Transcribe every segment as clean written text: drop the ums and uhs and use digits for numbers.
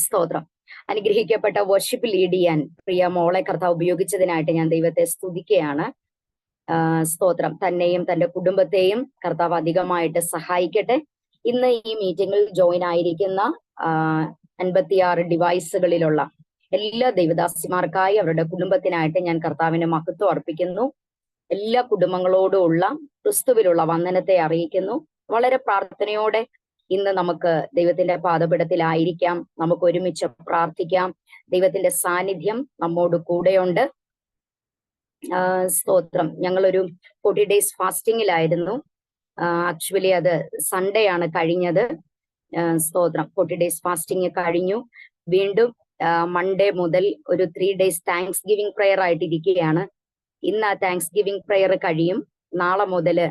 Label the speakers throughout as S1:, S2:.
S1: സ്തോത്രം. അനുഗ്രഹിക്കപ്പെട്ട worship lead ചെയ്യാൻ പ്രിയ മോളെ കർത്താവ് ഉപയോഗിച്ചതിനായിട്ട് ഞാൻ ദൈവത്തെ സ്തുതിക്കുകയാണ്. സ്തോത്രം. തന്നെയും തന്റെ കുടുംബത്തെയും കർത്താവ് അധികമായിട്ട് സഹായിക്കട്ടെ. ഇന്ന് ഈ മീറ്റിംഗിൽ ജോയിൻ ആയിരിക്കുന്ന 56 ഡിവൈസുകളിലുള്ള എല്ലാ ദൈവദാസിമാർക്കായി അവരുടെ കുടുംബത്തിനായിട്ട് ഞാൻ കർത്താവിന് മഹത്വം അർപ്പിക്കുന്നു. എല്ലാ കുടുംബങ്ങളോടുമുള്ള ക്രിസ്തുവിലുള്ള വന്ദനത്തെ അറിയിക്കുന്നു. വളരെ പ്രാർത്ഥനയോടെ ഇന്ന് നമുക്ക് ദൈവത്തിന്റെ പാദപീഠത്തിലായിരിക്കാം. നമുക്ക് ഒരുമിച്ച് പ്രാർത്ഥിക്കാം. ദൈവത്തിന്റെ സാന്നിധ്യം നമ്മോട് കൂടെയുണ്ട്. സ്തോത്രം. ഞങ്ങളൊരു 40 ഡേയ്സ് ഫാസ്റ്റിങ്ങിലായിരുന്നു. ആക്ച്വലി അത് സൺഡേ ആണ് കഴിഞ്ഞത്. സ്തോത്രം. 40 ഡേയ്സ് ഫാസ്റ്റിംഗ് കഴിഞ്ഞു. വീണ്ടും മൺഡേ മുതൽ ഒരു 3 ഡേയ്സ് താങ്ക്സ് ഗിവിംഗ് പ്രെയർ ആയിട്ട് ഇരിക്കുകയാണ്. ഇന്ന് ആ താങ്ക്സ് ഗിവിംഗ് പ്രെയർ കഴിയും. നാളെ മുതല്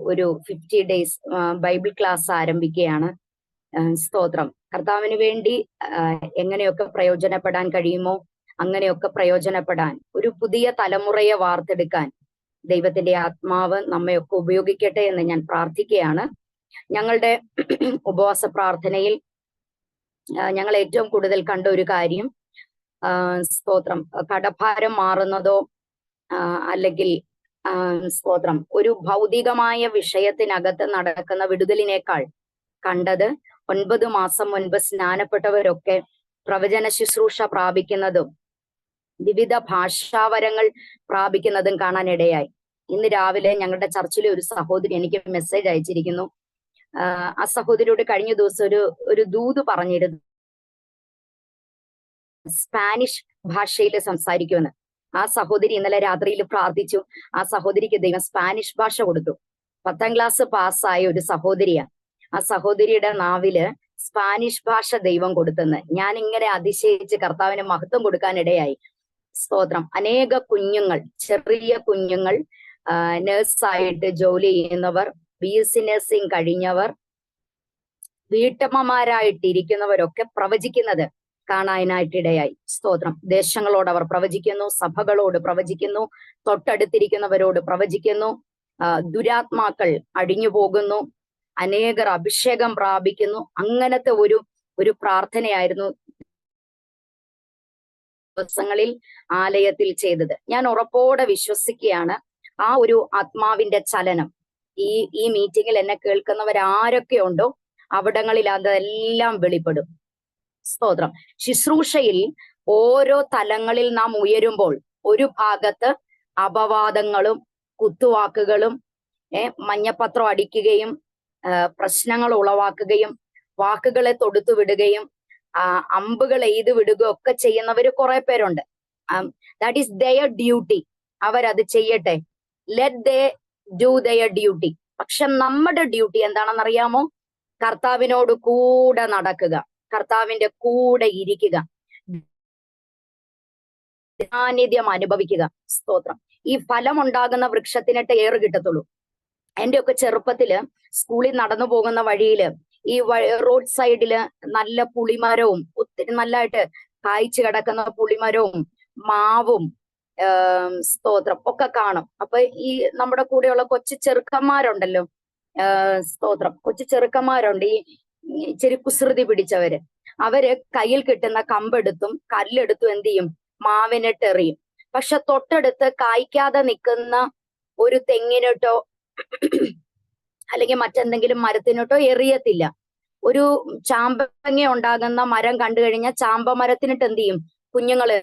S1: ഒരു 50 ഡേയ്സ് ബൈബിൾ ക്ലാസ് ആരംഭിക്കുകയാണ്. സ്തോത്രം. കർത്താവിന് വേണ്ടി എങ്ങനെയൊക്കെ പ്രയോജനപ്പെടാൻ കഴിയുമോ അങ്ങനെയൊക്കെ പ്രയോജനപ്പെടാൻ, ഒരു പുതിയ തലമുറയെ വാർത്തെടുക്കാൻ ദൈവത്തിന്റെ ആത്മാവ് നമ്മയൊക്കെ ഉപയോഗിക്കട്ടെ എന്ന് ഞാൻ പ്രാർത്ഥിക്കുകയാണ്. ഞങ്ങളുടെ ഉപവാസ പ്രാർത്ഥനയിൽ ഞങ്ങൾ ഏറ്റവും കൂടുതൽ കണ്ട ഒരു കാര്യം, സ്തോത്രം, കടഭാരം മാറുന്നതോ അല്ലെങ്കിൽ സ്തോത്രം ഒരു ഭൗതികമായ വിഷയത്തിനകത്ത് നടക്കുന്ന വിടുതലിനേക്കാൾ കണ്ടത് 9 മാസം മുൻപ് സ്നാനപ്പെട്ടവരൊക്കെ പ്രവചന ശുശ്രൂഷ പ്രാപിക്കുന്നതും വിവിധ ഭാഷാവരങ്ങൾ പ്രാപിക്കുന്നതും കാണാനിടയായി. ഇന്ന് രാവിലെ ഞങ്ങളുടെ ചർച്ചിലെ ഒരു സഹോദരി എനിക്ക് മെസ്സേജ് അയച്ചിരിക്കുന്നു. ആ സഹോദരിയോട് കഴിഞ്ഞ ദിവസം ഒരു ദൂത് പറഞ്ഞിരുന്നു, സ്പാനിഷ് ഭാഷയിൽ സംസാരിക്കുമെന്ന്. ആ സഹോദരി ഇന്നലെ രാത്രിയിൽ പ്രാർത്ഥിച്ചു. ആ സഹോദരിക്ക് ദൈവം സ്പാനിഷ് ഭാഷ കൊടുത്തു. 10ാം ക്ലാസ് പാസ്സായ ഒരു സഹോദരിയാണ്. ആ സഹോദരിയുടെ നാവില് സ്പാനിഷ് ഭാഷ ദൈവം കൊടുത്തെന്ന് ഞാൻ ഇങ്ങനെ അതിശയിച്ച് കർത്താവിന് മഹത്വം കൊടുക്കാനിടയായി. സ്തോത്രം. അനേക കുഞ്ഞുങ്ങൾ, ചെറിയ കുഞ്ഞുങ്ങൾ, നേഴ്സായിട്ട് ജോലി ചെയ്യുന്നവർ, BSc നഴ്സിംഗ് കഴിഞ്ഞവർ, വീട്ടമ്മമാരായിട്ടിരിക്കുന്നവരൊക്കെ പ്രവചിക്കുന്നത് കാണാനായിട്ടിടയായി. സ്തോത്രം. ദേശങ്ങളോട് അവർ പ്രവചിക്കുന്നു, സഭകളോട് പ്രവചിക്കുന്നു, തൊട്ടടുത്തിരിക്കുന്നവരോട് പ്രവചിക്കുന്നു. ദുരാത്മാക്കൾ അടിഞ്ഞു പോകുന്നു, അനേകർ അഭിഷേകം പ്രാപിക്കുന്നു. അങ്ങനത്തെ ഒരു പ്രാർത്ഥനയായിരുന്നു ദിവസങ്ങളിൽ ആലയത്തിൽ ചെയ്തത്. ഞാൻ ഉറപ്പോടെ വിശ്വസിക്കുകയാണ് ആ ഒരു ആത്മാവിന്റെ ചലനം ഈ മീറ്റിങ്ങിൽ എന്നെ കേൾക്കുന്നവരാരൊക്കെ ഉണ്ടോ അവിടങ്ങളിൽ അതെല്ലാം വെളിപ്പെടും. സ്തോത്രം. ശുശ്രൂഷയിൽ ഓരോ തലങ്ങളിൽ നാം ഉയരുമ്പോൾ ഒരു ഭാഗത്ത് അപവാദങ്ങളും കുത്തുവാക്കുകളും മഞ്ഞപ്പത്രം അടിക്കുകയും പ്രശ്നങ്ങൾ ഉളവാക്കുകയും വാക്കുകളെ തൊടുത്തു വിടുകയും അമ്പുകൾ എയ്ത് വിടുകയും ഒക്കെ ചെയ്യുന്നവര് കുറെ പേരുണ്ട്. That is their duty. അവരത് ചെയ്യട്ടെ. Let they do their duty. പക്ഷെ നമ്മുടെ ഡ്യൂട്ടി എന്താണെന്നറിയാമോ? കർത്താവിനോട് കൂടെ നടക്കുക, കർത്താവിന്റെ കൂടെ ഇരിക്കുക, സാന്നിധ്യം അനുഭവിക്കുക. സ്തോത്രം. ഈ ഫലമുണ്ടാകുന്ന വൃക്ഷത്തിനിട്ട് ഏറ് കിട്ടത്തുള്ളൂ. എന്റെ ഒക്കെ ചെറുപ്പത്തില് സ്കൂളിൽ നടന്നു പോകുന്ന വഴിയില് ഈ റോഡ് സൈഡില് നല്ല പുളിമരവും ഒത്തിരി നല്ലതായിട്ട് കായ്ച്ചു കിടക്കുന്ന പുളിമരവും മാവും സ്തോത്രം ഒക്കെ കാണും. അപ്പൊ ഈ നമ്മുടെ കൂടെയുള്ള കൊച്ചു ചെറുക്കന്മാരുണ്ടല്ലോ, സ്തോത്രം, കൊച്ചു ചെറുക്കന്മാരുണ്ട്, ഈ ഇച്ചിരി കുസൃതി പിടിച്ചവര്. അവര് കയ്യിൽ കിട്ടുന്ന കമ്പെടുത്തും കല്ലെടുത്തും എന്ത് ചെയ്യും? മാവിനിട്ടെറിയും. പക്ഷെ തൊട്ടടുത്ത് കായ്ക്കാതെ നിൽക്കുന്ന ഒരു തെങ്ങിനിട്ടോ അല്ലെങ്കിൽ മറ്റെന്തെങ്കിലും മരത്തിനോട്ടോ എറിയത്തില്ല. ഒരു ചാമ്പങ്ങ ഉണ്ടാകുന്ന മരം കണ്ടു കഴിഞ്ഞാൽ ചാമ്പ മരത്തിനിട്ട് എന്ത് ചെയ്യും? കുഞ്ഞുങ്ങള്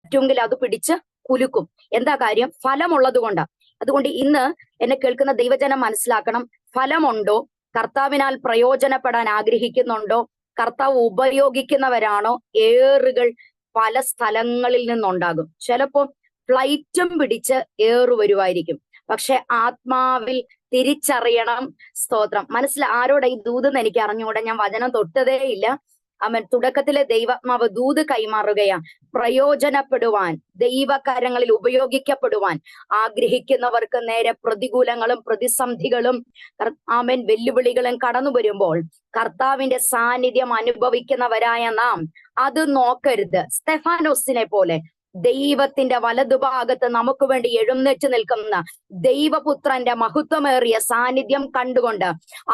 S1: െങ്കിൽ അത് പിടിച്ച് കുലുക്കും. എന്താ കാര്യം? ഫലമുള്ളത് കൊണ്ടാ. അതുകൊണ്ട് ഇന്ന് എന്നെ കേൾക്കുന്ന ദൈവജനം മനസ്സിലാക്കണം, ഫലമുണ്ടോ? കർത്താവിനാൽ പ്രയോജനപ്പെടാൻ ആഗ്രഹിക്കുന്നുണ്ടോ? കർത്താവ് ഉപയോഗിക്കുന്നവരാണോ? ഏറുകൾ പല സ്ഥലങ്ങളിൽ നിന്നുണ്ടാകും. ചിലപ്പോ ഫ്ലൈറ്റും പിടിച്ച് ഏറു വരുമായിരിക്കും. പക്ഷെ ആത്മാവിൽ തിരിച്ചറിയണം. സ്തോത്രം. ആരോടെ ഈ ദൂതെന്ന് എനിക്ക് അറിഞ്ഞുകൂടെ. ഞാൻ വചനം തൊട്ടതേ ഇല്ല. അവൻ തുടക്കത്തിലെ ദൈവാത്മാവ് ദൂത് കൈമാറുകയാ. പ്രയോജനപ്പെടുവാൻ, ദൈവകരങ്ങളിൽ ഉപയോഗിക്കപ്പെടുവാൻ ആഗ്രഹിക്കുന്നവർക്ക് നേരെ പ്രതികൂലങ്ങളും പ്രതിസന്ധികളും വെല്ലുവിളികളും കടന്നു വരുമ്പോൾ കർത്താവിന്റെ സാന്നിധ്യം അനുഭവിക്കുന്നവരായ നാം അത് നോക്കരുത്. സ്തെഫാനോസിനെ പോലെ ദൈവത്തിന്റെ വലതുഭാഗത്ത് നമുക്ക് വേണ്ടി എഴുന്നേറ്റ് നിൽക്കുന്ന ദൈവപുത്രന്റെ മഹത്വമേറിയ സാന്നിധ്യം കണ്ടുകൊണ്ട്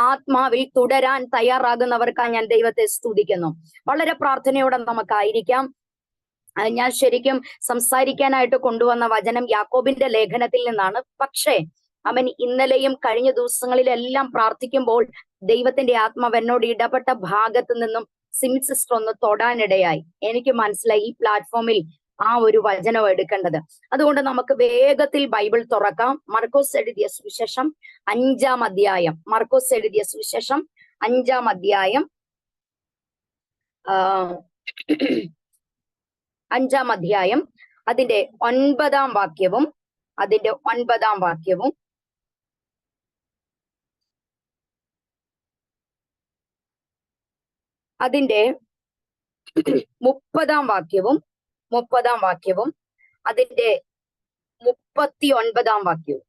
S1: ആത്മാവിൽ തുടരാൻ തയ്യാറാകുന്നവർക്കായി ഞാൻ ദൈവത്തെ സ്തുതിക്കുന്നു. വളരെ പ്രാർത്ഥനയോടെ നമുക്കായിരിക്കാം. ഞാൻ ശരിക്കും സംസാരിക്കാനായിട്ട് കൊണ്ടുവന്ന വചനം യാക്കോബിന്റെ ലേഖനത്തിൽ നിന്നാണ്. പക്ഷേ അവൻ ഇന്നലെയും കഴിഞ്ഞ ദിവസങ്ങളിലെല്ലാം പ്രാർത്ഥിക്കുമ്പോൾ ദൈവത്തിന്റെ ആത്മാവ് എന്നോട് ഇടപെട്ട ഭാഗത്ത് നിന്നും സിമി സിസ്റ്റർ ഒന്ന് തൊടാനിടയായി. എനിക്ക് മനസ്സിലായി ഈ പ്ലാറ്റ്ഫോമിൽ ആ ഒരു വചനം എടുക്കേണ്ടത്. അതുകൊണ്ട് നമുക്ക് വേഗത്തിൽ ബൈബിൾ തുറക്കാം. മർക്കോസ് എഴുതിയ സുവിശേഷം 5-ാം അധ്യായം. മർക്കോസ് എഴുതിയ സുവിശേഷം 5-ാം അധ്യായം 5-ാം അധ്യായം അതിന്റെ 9-ാം വാക്യവും അതിന്റെ 9-ാം വാക്യവും അതിന്റെ 30-ാം വാക്യവും 30-ാം വാക്യവും അതിന്റെ 39-ാം വാക്യവും.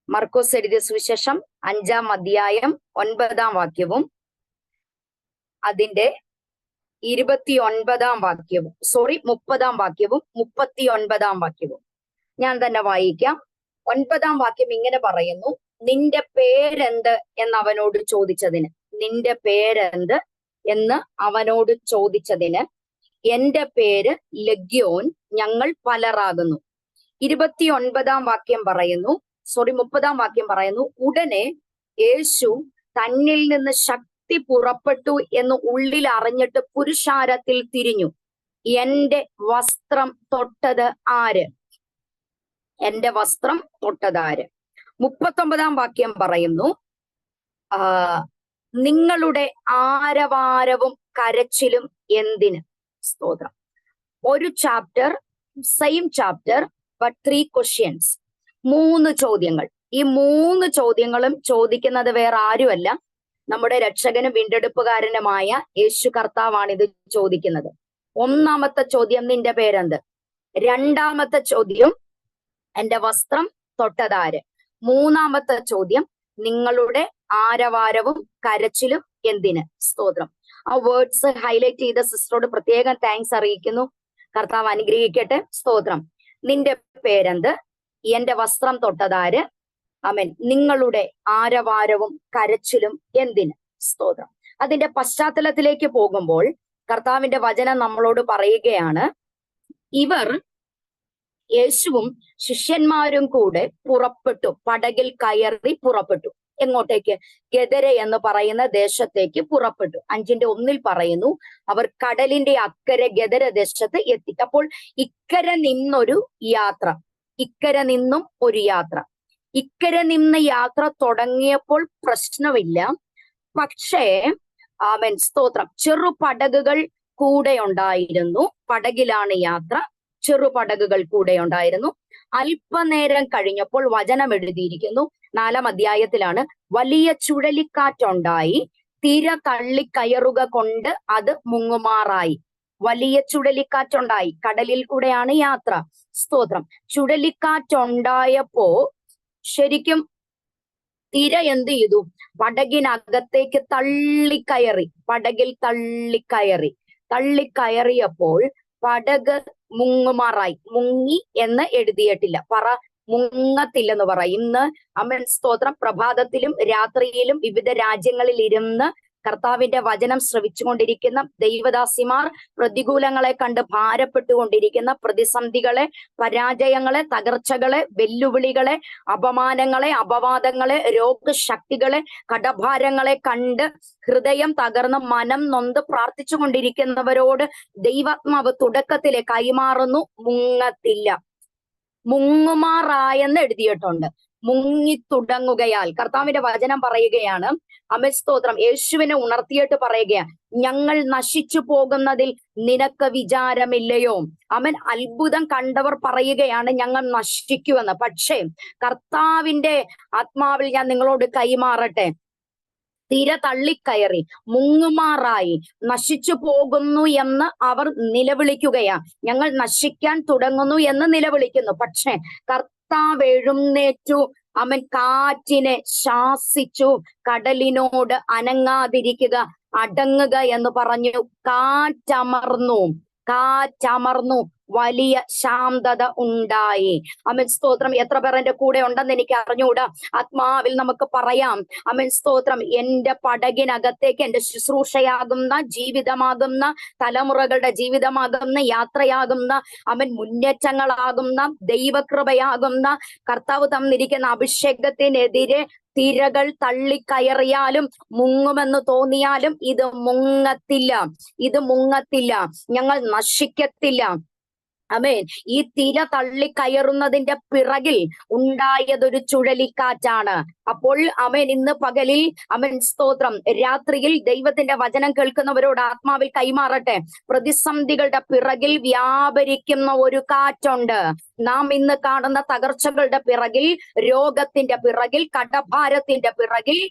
S1: മർക്കോസ് എഴുതിയ സുവിശേഷം 5-ാം അധ്യായം 9-ാം വാക്യവും അതിന്റെ 29-ാം വാക്യവും 30-ാം വാക്യവും 39-ാം വാക്യവും ഞാൻ തന്നെ വായിക്കാം. 9-ാം വാക്യം ഇങ്ങനെ പറയുന്നു: നിന്റെ പേരെന്ത് എന്ന് അവനോട് ചോദിച്ചതിന്, നിന്റെ പേരെന്ത് എന്ന് അവനോട് ചോദിച്ചതിന്, എന്റെ പേര് ലഗ്യോൻ, ഞങ്ങൾ പലരാകുന്നു. 29-ാം വാക്യം പറയുന്നു 30-ാം വാക്യം പറയുന്നു: ഉടനെ യേശു തന്നിൽ നിന്ന് ശക്തി പുറപ്പെട്ടു എന്ന് ഉള്ളിൽ അറിഞ്ഞിട്ട് പുരുഷാരത്തിൽ തിരിഞ്ഞു, എന്റെ വസ്ത്രം തൊട്ടത് ആര്? എന്റെ വസ്ത്രം തൊട്ടതാര്? 39-ാം വാക്യം പറയുന്നു: നിങ്ങളുടെ ആരവാരവും കരച്ചിലും എന്തിന്? സ്തോത്രം. ഒരു chapter, same chapter, but 3 questions. 3 ചോദ്യങ്ങൾ. ഈ 3 ചോദ്യങ്ങളും ചോദിക്കുന്നത് വേറെ ആരുമല്ല, നമ്മുടെ രക്ഷകനും വീണ്ടെടുപ്പുകാരനുമായ യേശു കർത്താവാണ് ഇത് ചോദിക്കുന്നത്. 1-ാമത്തെ ചോദ്യം നിന്റെ പേരെന്ത്? 2-ാമത്തെ ചോദ്യം എന്റെ വസ്ത്രം തൊട്ടതാര്? 3-ാമത്തെ ചോദ്യം നിങ്ങളുടെ ആരവാരവും കരച്ചിലും എന്തിന്? സ്തോത്രം. ആ വേർഡ്സ് ഹൈലൈറ്റ് ചെയ്ത സിസ്റ്ററോട് പ്രത്യേകം താങ്ക്സ് അറിയിക്കുന്നു. കർത്താവ് അനുഗ്രഹിക്കട്ടെ. സ്തോത്രം. നിന്റെ പേരെന്ത്? എന്റെ വസ്ത്രം തൊട്ടതാര്? ആമേൻ. നിങ്ങളുടെ ആരവാരവും കരച്ചിലും എന്തിന്? സ്തോത്രം. അതിന്റെ പശ്ചാത്തലത്തിലേക്ക് പോകുമ്പോൾ കർത്താവിന്റെ വചനം നമ്മളോട് പറയുകയാണ്, ഇവർ യേശുവും ശിഷ്യന്മാരും കൂടെ പുറപ്പെട്ടു, പടകിൽ കയറി പുറപ്പെട്ടു. എങ്ങോട്ടേക്ക്? ഗദര എന്ന് പറയുന്ന ദേശത്തേക്ക് പുറപ്പെട്ടു. 5-1 പറയുന്നു, അവർ കടലിന്റെ അക്കരെ ഗദര ദേശത്ത് എത്തി. അപ്പോൾ ഇക്കരെ നിന്നൊരു യാത്ര, ഇക്കരെ നിന്നും ഒരു യാത്ര. ഇക്കരെ നിന്ന് യാത്ര തുടങ്ങിയപ്പോൾ പ്രശ്നമില്ല. പക്ഷേ ആമേൻ, സ്തോത്രം, ചെറുപടകുകൾ കൂടെ ഉണ്ടായിരുന്നു. പടകിലാണ് യാത്ര, ചെറുപടകുകൾ കൂടെ ഉണ്ടായിരുന്നു. അല്പനേരം കഴിഞ്ഞപ്പോൾ വചനം എഴുതിയിരിക്കുന്നു, 4-ാം അധ്യായത്തിലാണ്, വലിയ ചുഴലിക്കാറ്റുണ്ടായി, തിര തള്ളിക്കയറുക കൊണ്ട് അത് മുങ്ങുമാറായി. വലിയ ചുഴലിക്കാറ്റുണ്ടായി, കടലിൽ കൂടെയാണ് യാത്ര. സ്തോത്രം. ചുഴലിക്കാറ്റുണ്ടായപ്പോ ശരിക്കും തിര എന്ത് ചെയ്തു? പടകിനകത്തേക്ക് തള്ളിക്കയറി. പടകിൽ തള്ളിക്കയറിയപ്പോൾ പടക് മുങ്ങുമാറായി. മുങ്ങി എന്ന് എഴുതിയിട്ടില്ല, മുങ്ങത്തില്ലെന്ന് പറ. ഇന്ന് അമ്മൻ സ്തോത്രം, പ്രഭാതത്തിലും രാത്രിയിലും വിവിധ രാജ്യങ്ങളിൽ ഇരുന്ന് കർത്താവിന്റെ വചനം ശ്രവിച്ചുകൊണ്ടിരിക്കുന്ന ദൈവദാസിമാർ, പ്രതികൂലങ്ങളെ കണ്ട് ഭാരപ്പെട്ടുകൊണ്ടിരിക്കുന്ന, പ്രതിസന്ധികളെ, പരാജയങ്ങളെ, തകർച്ചകളെ, വെല്ലുവിളികളെ, അപമാനങ്ങളെ, അപവാദങ്ങളെ, രോഗശക്തികളെ, കടഭാരങ്ങളെ കണ്ട് ഹൃദയം തകർന്ന് മനം നൊന്ത് പ്രാർത്ഥിച്ചു കൊണ്ടിരിക്കുന്നവരോട് ദൈവാത്മാവ് തുടക്കത്തിലെ കൈമാറുന്നു, മുങ്ങത്തില്ല. മുങ്ങുമാറായെന്ന് എഴുതിയിട്ടുണ്ട്. മുങ്ങി തുടങ്ങുകയാൽ കർത്താവിന്റെ വചനം പറയുകയാണ്, അമേൻ സ്തോത്രം, യേശുവിനെ ഉണർത്തിയിട്ട് പറയുകയാണ്, ഞങ്ങൾ നശിച്ചു പോകുന്നതിൽ നിനക്ക് വിചാരമില്ലയോ? അവൻ അത്ഭുതം കണ്ടവർ പറയുകയാണ് ഞങ്ങൾ നശിക്കുമെന്ന്. പക്ഷേ കർത്താവിന്റെ ആത്മാവിൽ ഞാൻ നിങ്ങളോട് കൈമാറട്ടെ, തിര തള്ളിക്കയറി മുങ്ങുമാറായി നശിച്ചു പോകുന്നു എന്ന് അവർ നിലവിളിക്കുകയാ. ഞങ്ങൾ നശിക്കാൻ തുടങ്ങുന്നു എന്ന് നിലവിളിക്കുന്നു. പക്ഷേ കർത്താവ് എഴുന്നേറ്റു അവൻ കാറ്റിനെ ശാസിച്ചു, കടലിനോട് അനങ്ങാതിരിക്കുക, അടങ്ങുക എന്ന് പറഞ്ഞു. കാറ്റമർന്നു, വലിയ ശാന്തത ഉണ്ടായി. ആമേൻ സ്തോത്രം. എത്ര പേർ എന്റെ കൂടെ ഉണ്ടെന്ന് എനിക്ക് അറിഞ്ഞുകൂടാ. ആത്മാവിൽ നമുക്ക് പറയാം, ആമേൻ സ്തോത്രം, എന്റെ പടകിനകത്തേക്ക് എന്റെ ശുശ്രൂഷയാകുന്ന, ജീവിതമാകുന്ന, തലമുറകളുടെ ജീവിതമാകുന്ന, യാത്രയാകുന്ന, അവൻ മുന്നേറ്റങ്ങളാകുന്ന, ദൈവകൃപയാകുന്ന, കർത്താവ് തന്നിരിക്കുന്ന അഭിഷേകത്തിനെതിരെ തിരകൾ തള്ളിക്കയറിയാലും മുങ്ങുമെന്ന് തോന്നിയാലും ഇത് മുങ്ങത്തില്ല, ഞങ്ങൾ നശിക്കത്തില്ല. ആമേൻ. ഈ തിര തള്ളിക്കയറുന്നതിന്റെ പിറകിൽ ഉണ്ടായതൊരു ചുഴലിക്കാറ്റാണ്. അപ്പോൾ ആമേൻ, ഇന്ന് പകലിൽ ആമേൻ സ്തോത്രം, രാത്രിയിൽ ദൈവത്തിന്റെ വചനം കേൾക്കുന്നവരോട് ആത്മാവിൽ കൈമാറട്ടെ. പ്രതിസന്ധികളുടെ പിറകിൽ വ്യാപരിക്കുന്ന ഒരു കാറ്റുണ്ട്. നാം ഇന്ന് കാണുന്ന തകർച്ചകളുടെ പിറകിൽ, രോഗത്തിന്റെ പിറകിൽ, കടഭാരത്തിന്റെ പിറകിൽ,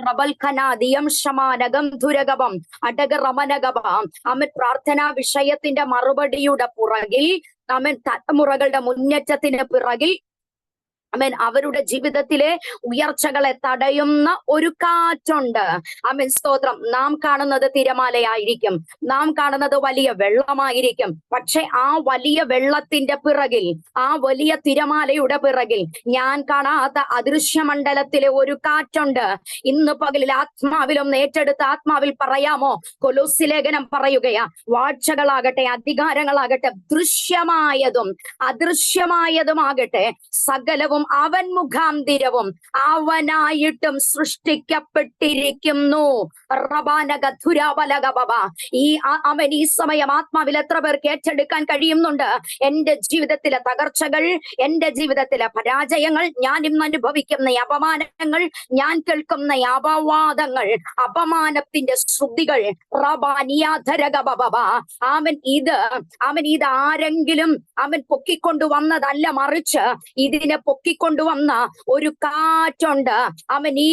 S1: റബൽഖനാദിയം ശമാനകം ധുരകപം അടകറമനകപം അവൻ പ്രാർത്ഥനാ വിഷയത്തിന്റെ മറുപടിയുടെ പുറകിൽ, അവൻ തലമുറകളുടെ മുന്നേറ്റത്തിന് പിറകിൽ, അവൻ അവരുടെ ജീവിതത്തിലെ ഉയർച്ചകളെ തടയുന്ന ഒരു കാറ്റുണ്ട്. അവൻ സ്തോത്രം. നാം കാണുന്നത് തിരമാലയായിരിക്കും, നാം കാണുന്നത് വലിയ വെള്ളമായിരിക്കും. പക്ഷെ ആ വലിയ വെള്ളത്തിന്റെ പിറകിൽ, ആ വലിയ തിരമാലയുടെ പിറകിൽ ഞാൻ കാണാത്ത അദൃശ്യമണ്ഡലത്തിലെ ഒരു കാറ്റുണ്ട്. ഇന്ന് പകലിൽ ആത്മാവിലൊന്ന് ഏറ്റെടുത്ത് ആത്മാവിൽ പറയാമോ? കൊലോസ്യ ലേഖനം പറയുകയാ, വാഴ്ചകളാകട്ടെ, അധികാരങ്ങളാകട്ടെ, ദൃശ്യമായതും അദൃശ്യമായതുമാകട്ടെ, സകലവും അവൻ മുഖാന്തിരവും അവനായിട്ടും സൃഷ്ടിക്കപ്പെട്ടിരിക്കുന്നു. അവൻ ഈ സമയം ആത്മാവിൽ എത്ര പേർക്ക് ഏറ്റെടുക്കാൻ കഴിയുന്നുണ്ട്? എന്റെ ജീവിതത്തിലെ തകർച്ചകൾ, എന്റെ ജീവിതത്തിലെ പരാജയങ്ങൾ, ഞാൻ ഇന്ന് അനുഭവിക്കുന്ന അപമാനങ്ങൾ, ഞാൻ കേൾക്കുന്ന അപവാദങ്ങൾ, അപമാനത്തിന്റെ ശ്രുതികൾ, അവൻ ഇത് ആരെങ്കിലും അവൻ പൊക്കിക്കൊണ്ടുവന്നതല്ല, മറിച്ച് ഇതിനെ പൊക്കിക്കൊണ്ടുവന്ന ഒരു കാറ്റുണ്ട്. അവൻ ഈ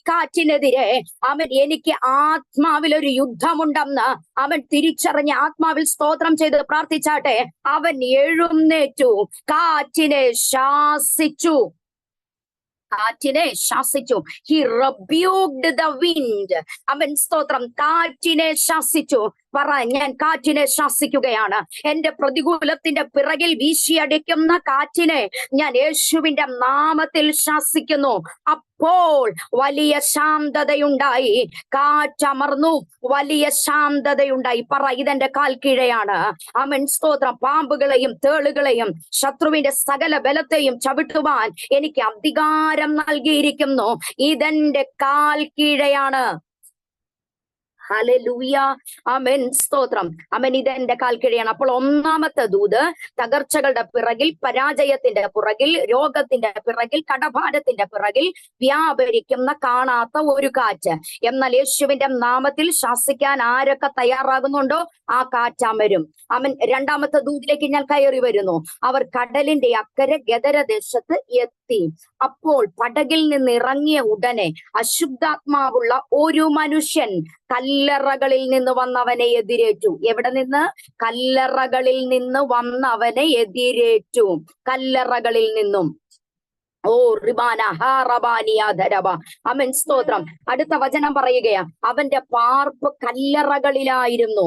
S1: കാറ്റിനെതിരെ അവൻ എനിക്ക് ആത്മാവിൽ ഒരു യുദ്ധമുണ്ടെന്ന് അവൻ തിരിച്ചറിഞ്ഞ് ആത്മാവിൽ സ്തോത്രം ചെയ്ത് പ്രാർത്ഥിച്ചാട്ടെ. അവൻ എഴുന്നേറ്റു, കാറ്റിനെ ശാസിച്ചു. He rebuked the wind. അവൻ സ്തോത്രം, കാറ്റിനെ ശാസിച്ചു. പറ, ഞാൻ കാറ്റിനെ ശാസിക്കുകയാണ്. എന്റെ പ്രതികൂലത്തിന്റെ പിറകിൽ വീശിയടിക്കുന്ന കാറ്റിനെ ഞാൻ യേശുവിന്റെ നാമത്തിൽ ശാസിക്കുന്നു. അപ്പോൾ വലിയ ശാന്തതയുണ്ടായി. കാറ്റമർന്നു, വലിയ ശാന്തതയുണ്ടായി. പറ, ഇതെന്റെ കാൽ കീഴെയാണ്. അവൻ സ്തോത്രം. പാമ്പുകളെയും തേളുകളെയും ശത്രുവിന്റെ സകല ബലത്തെയും ചവിട്ടുവാൻ എനിക്ക് അധികാരം നൽകിയിരിക്കുന്നു. ഇതെന്റെ കാൽ കീഴെയാണ്. ഹല്ലേലൂയ, ആമേൻ സ്തോത്രം. അവൻ ഇതെന്റെ കാൽ കീഴെയാണ്. അപ്പോൾ ഒന്നാമത്തെ ദൂത്, തകർച്ചകളുടെ പിറകിൽ, പരാജയത്തിന്റെ പിറകിൽ, രോഗത്തിന്റെ പിറകിൽ, കടഭാരത്തിന്റെ പിറകിൽ വ്യാപരിക്കുന്ന കാണാത്ത ഒരു കാറ്റ്. എന്നാൽ യേശുവിന്റെ നാമത്തിൽ ശാസിക്കാൻ ആരൊക്കെ തയ്യാറാകുന്നുണ്ടോ ആ കാറ്റമരും. അവൻ രണ്ടാമത്തെ ദൂതിലേക്ക് ഞാൻ കയറി വരുന്നു. അവർ കടലിന്റെ അക്കരെ ഗദരദേശത്ത് എത്തി. അപ്പോൾ പടകിൽ നിന്ന് ഇറങ്ങിയ ഉടനെ അശുദ്ധാത്മാവുള്ള ഒരു മനുഷ്യൻ കല്ലറകളിൽ നിന്ന് വന്നവനെ എതിരേറ്റു. എവിടെ നിന്ന്? കല്ലറകളിൽ നിന്ന് വന്നവനെ എതിരേറ്റു. കല്ലറകളിൽ നിന്നും. അമൻ സ്തോത്രം. അടുത്ത വചനം പറയുകയാ, അവന്റെ പാർപ്പ് കല്ലറകളിലായിരുന്നു.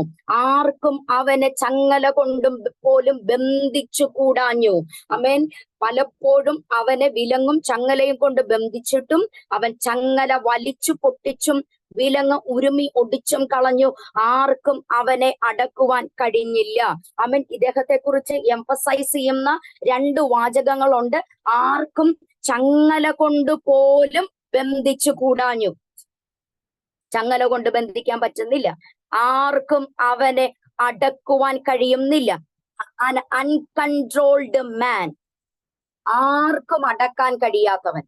S1: ആർക്കും അവനെ ചങ്ങല കൊണ്ടും പോലും ബന്ധിച്ചു കൂടാഞ്ഞു. അമേൻ. പലപ്പോഴും അവനെ വിലങ്ങും ചങ്ങലയും കൊണ്ട് ബന്ധിച്ചിട്ടും അവൻ ചങ്ങല വലിച്ചു പൊട്ടിച്ചും വിലങ്ങ് ഉരുമി ഒടിച്ചും കളഞ്ഞു. ആർക്കും അവനെ അടക്കുവാൻ കഴിഞ്ഞില്ല. അവൻ ഇദ്ദേഹത്തെ കുറിച്ച് എംഫസൈസ് ചെയ്യുന്ന 2 വാചകങ്ങളുണ്ട്. ആർക്കും ചങ്ങല കൊണ്ട് പോലും ബന്ധിച്ചു കൂടാഞ്ഞു. ചങ്ങല കൊണ്ട് ബന്ധിക്കാൻ പറ്റുന്നില്ല. ആർക്കും അവനെ അടക്കുവാൻ കഴിയുന്നില്ല. അൺകൺട്രോൾഡ് മാൻ. ആർക്കും അടക്കാൻ കഴിയാത്തവൻ,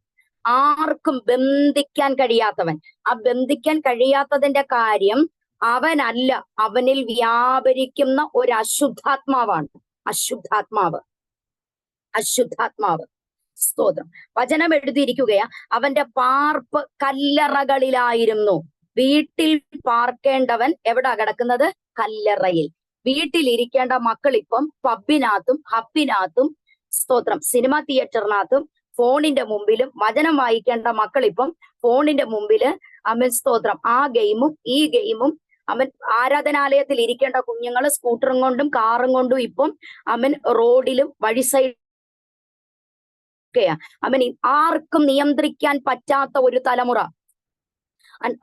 S1: ആർക്കും ബന്ധിക്കാൻ കഴിയാത്തവൻ. ആ ബന്ധിക്കാൻ കഴിയാത്തതിന്റെ കാര്യം അവനല്ല, അവനിൽ വ്യാപരിക്കുന്ന ഒരു അശുദ്ധാത്മാവാണ്. അശുദ്ധാത്മാവ്. സ്തോത്രം. വചനം എഴുതിയിരിക്കുകയാ, അവന്റെ പാർപ്പ് കല്ലറകളിലായിരുന്നു. വീട്ടിൽ പാർക്കേണ്ടവൻ എവിടാ കിടക്കുന്നത്? കല്ലറയിൽ. വീട്ടിലിരിക്കേണ്ട മക്കൾ ഇപ്പം പബ്ബിനകത്തും ഹബ്ബിനകത്തും, സ്തോത്രം, സിനിമാ തിയേറ്ററിനകത്തും ഫോണിന്റെ മുമ്പിലും, വചനം വായിക്കേണ്ട മക്കൾ ഇപ്പം ഫോണിന്റെ മുമ്പില് അമൻ സ്തോത്രം ആ ഗെയിമും ഈ ഗെയിമും, അവൻ ആരാധനാലയത്തിൽ ഇരിക്കേണ്ട കുഞ്ഞുങ്ങൾ സ്കൂട്ടറും കൊണ്ടും കാറും കൊണ്ടും ഇപ്പം അവൻ റോഡിലും വഴി സൈഡ് അവൻ ആർക്കും നിയന്ത്രിക്കാൻ പറ്റാത്ത ഒരു തലമുറ,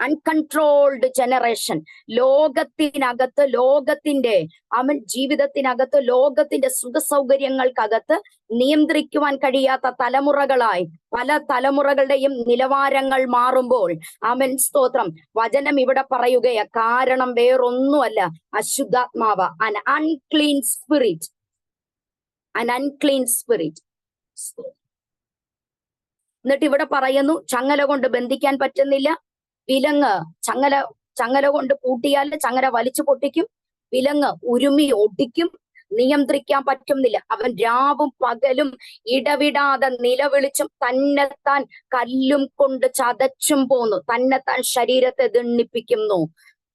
S1: അൺകൺട്രോൾഡ് ജനറേഷൻ. ലോകത്തിനകത്ത്, ലോകത്തിന്റെ അവൻ ജീവിതത്തിനകത്ത്, ലോകത്തിന്റെ സുഖ സൗകര്യങ്ങൾക്കകത്ത് നിയന്ത്രിക്കുവാൻ കഴിയാത്ത തലമുറകളായി പല തലമുറകളുടെയും നിലവാരങ്ങൾ മാറുമ്പോൾ അവൻ സ്തോത്രം വചനം ഇവിടെ പറയുകയാ, കാരണം വേറൊന്നുമല്ല, അശുദ്ധാത്മാവ, an unclean spirit, an unclean spirit. എന്നിട്ട് ഇവിടെ പറയുന്നു, ചങ്ങല കൊണ്ട് ബന്ധിക്കാൻ പറ്റുന്നില്ല, വിലങ്ങ് ചങ്ങല കൊണ്ട് പൂട്ടിയാൽ ചങ്ങല വലിച്ചു പൊട്ടിക്കും, വിലങ്ങ് ഉരുമി ഒടിക്കും, നിയന്ത്രിക്കാൻ പറ്റുന്നില്ല. അവൻ രാവും പകലും ഇടവിടാതെ നിലവിളിച്ചും തന്നെത്താൻ കല്ലും കൊണ്ട് ചതച്ചും പോന്നു, തന്നെത്താൻ ശരീരത്തെ ദണ്ണിപ്പിക്കുന്നു.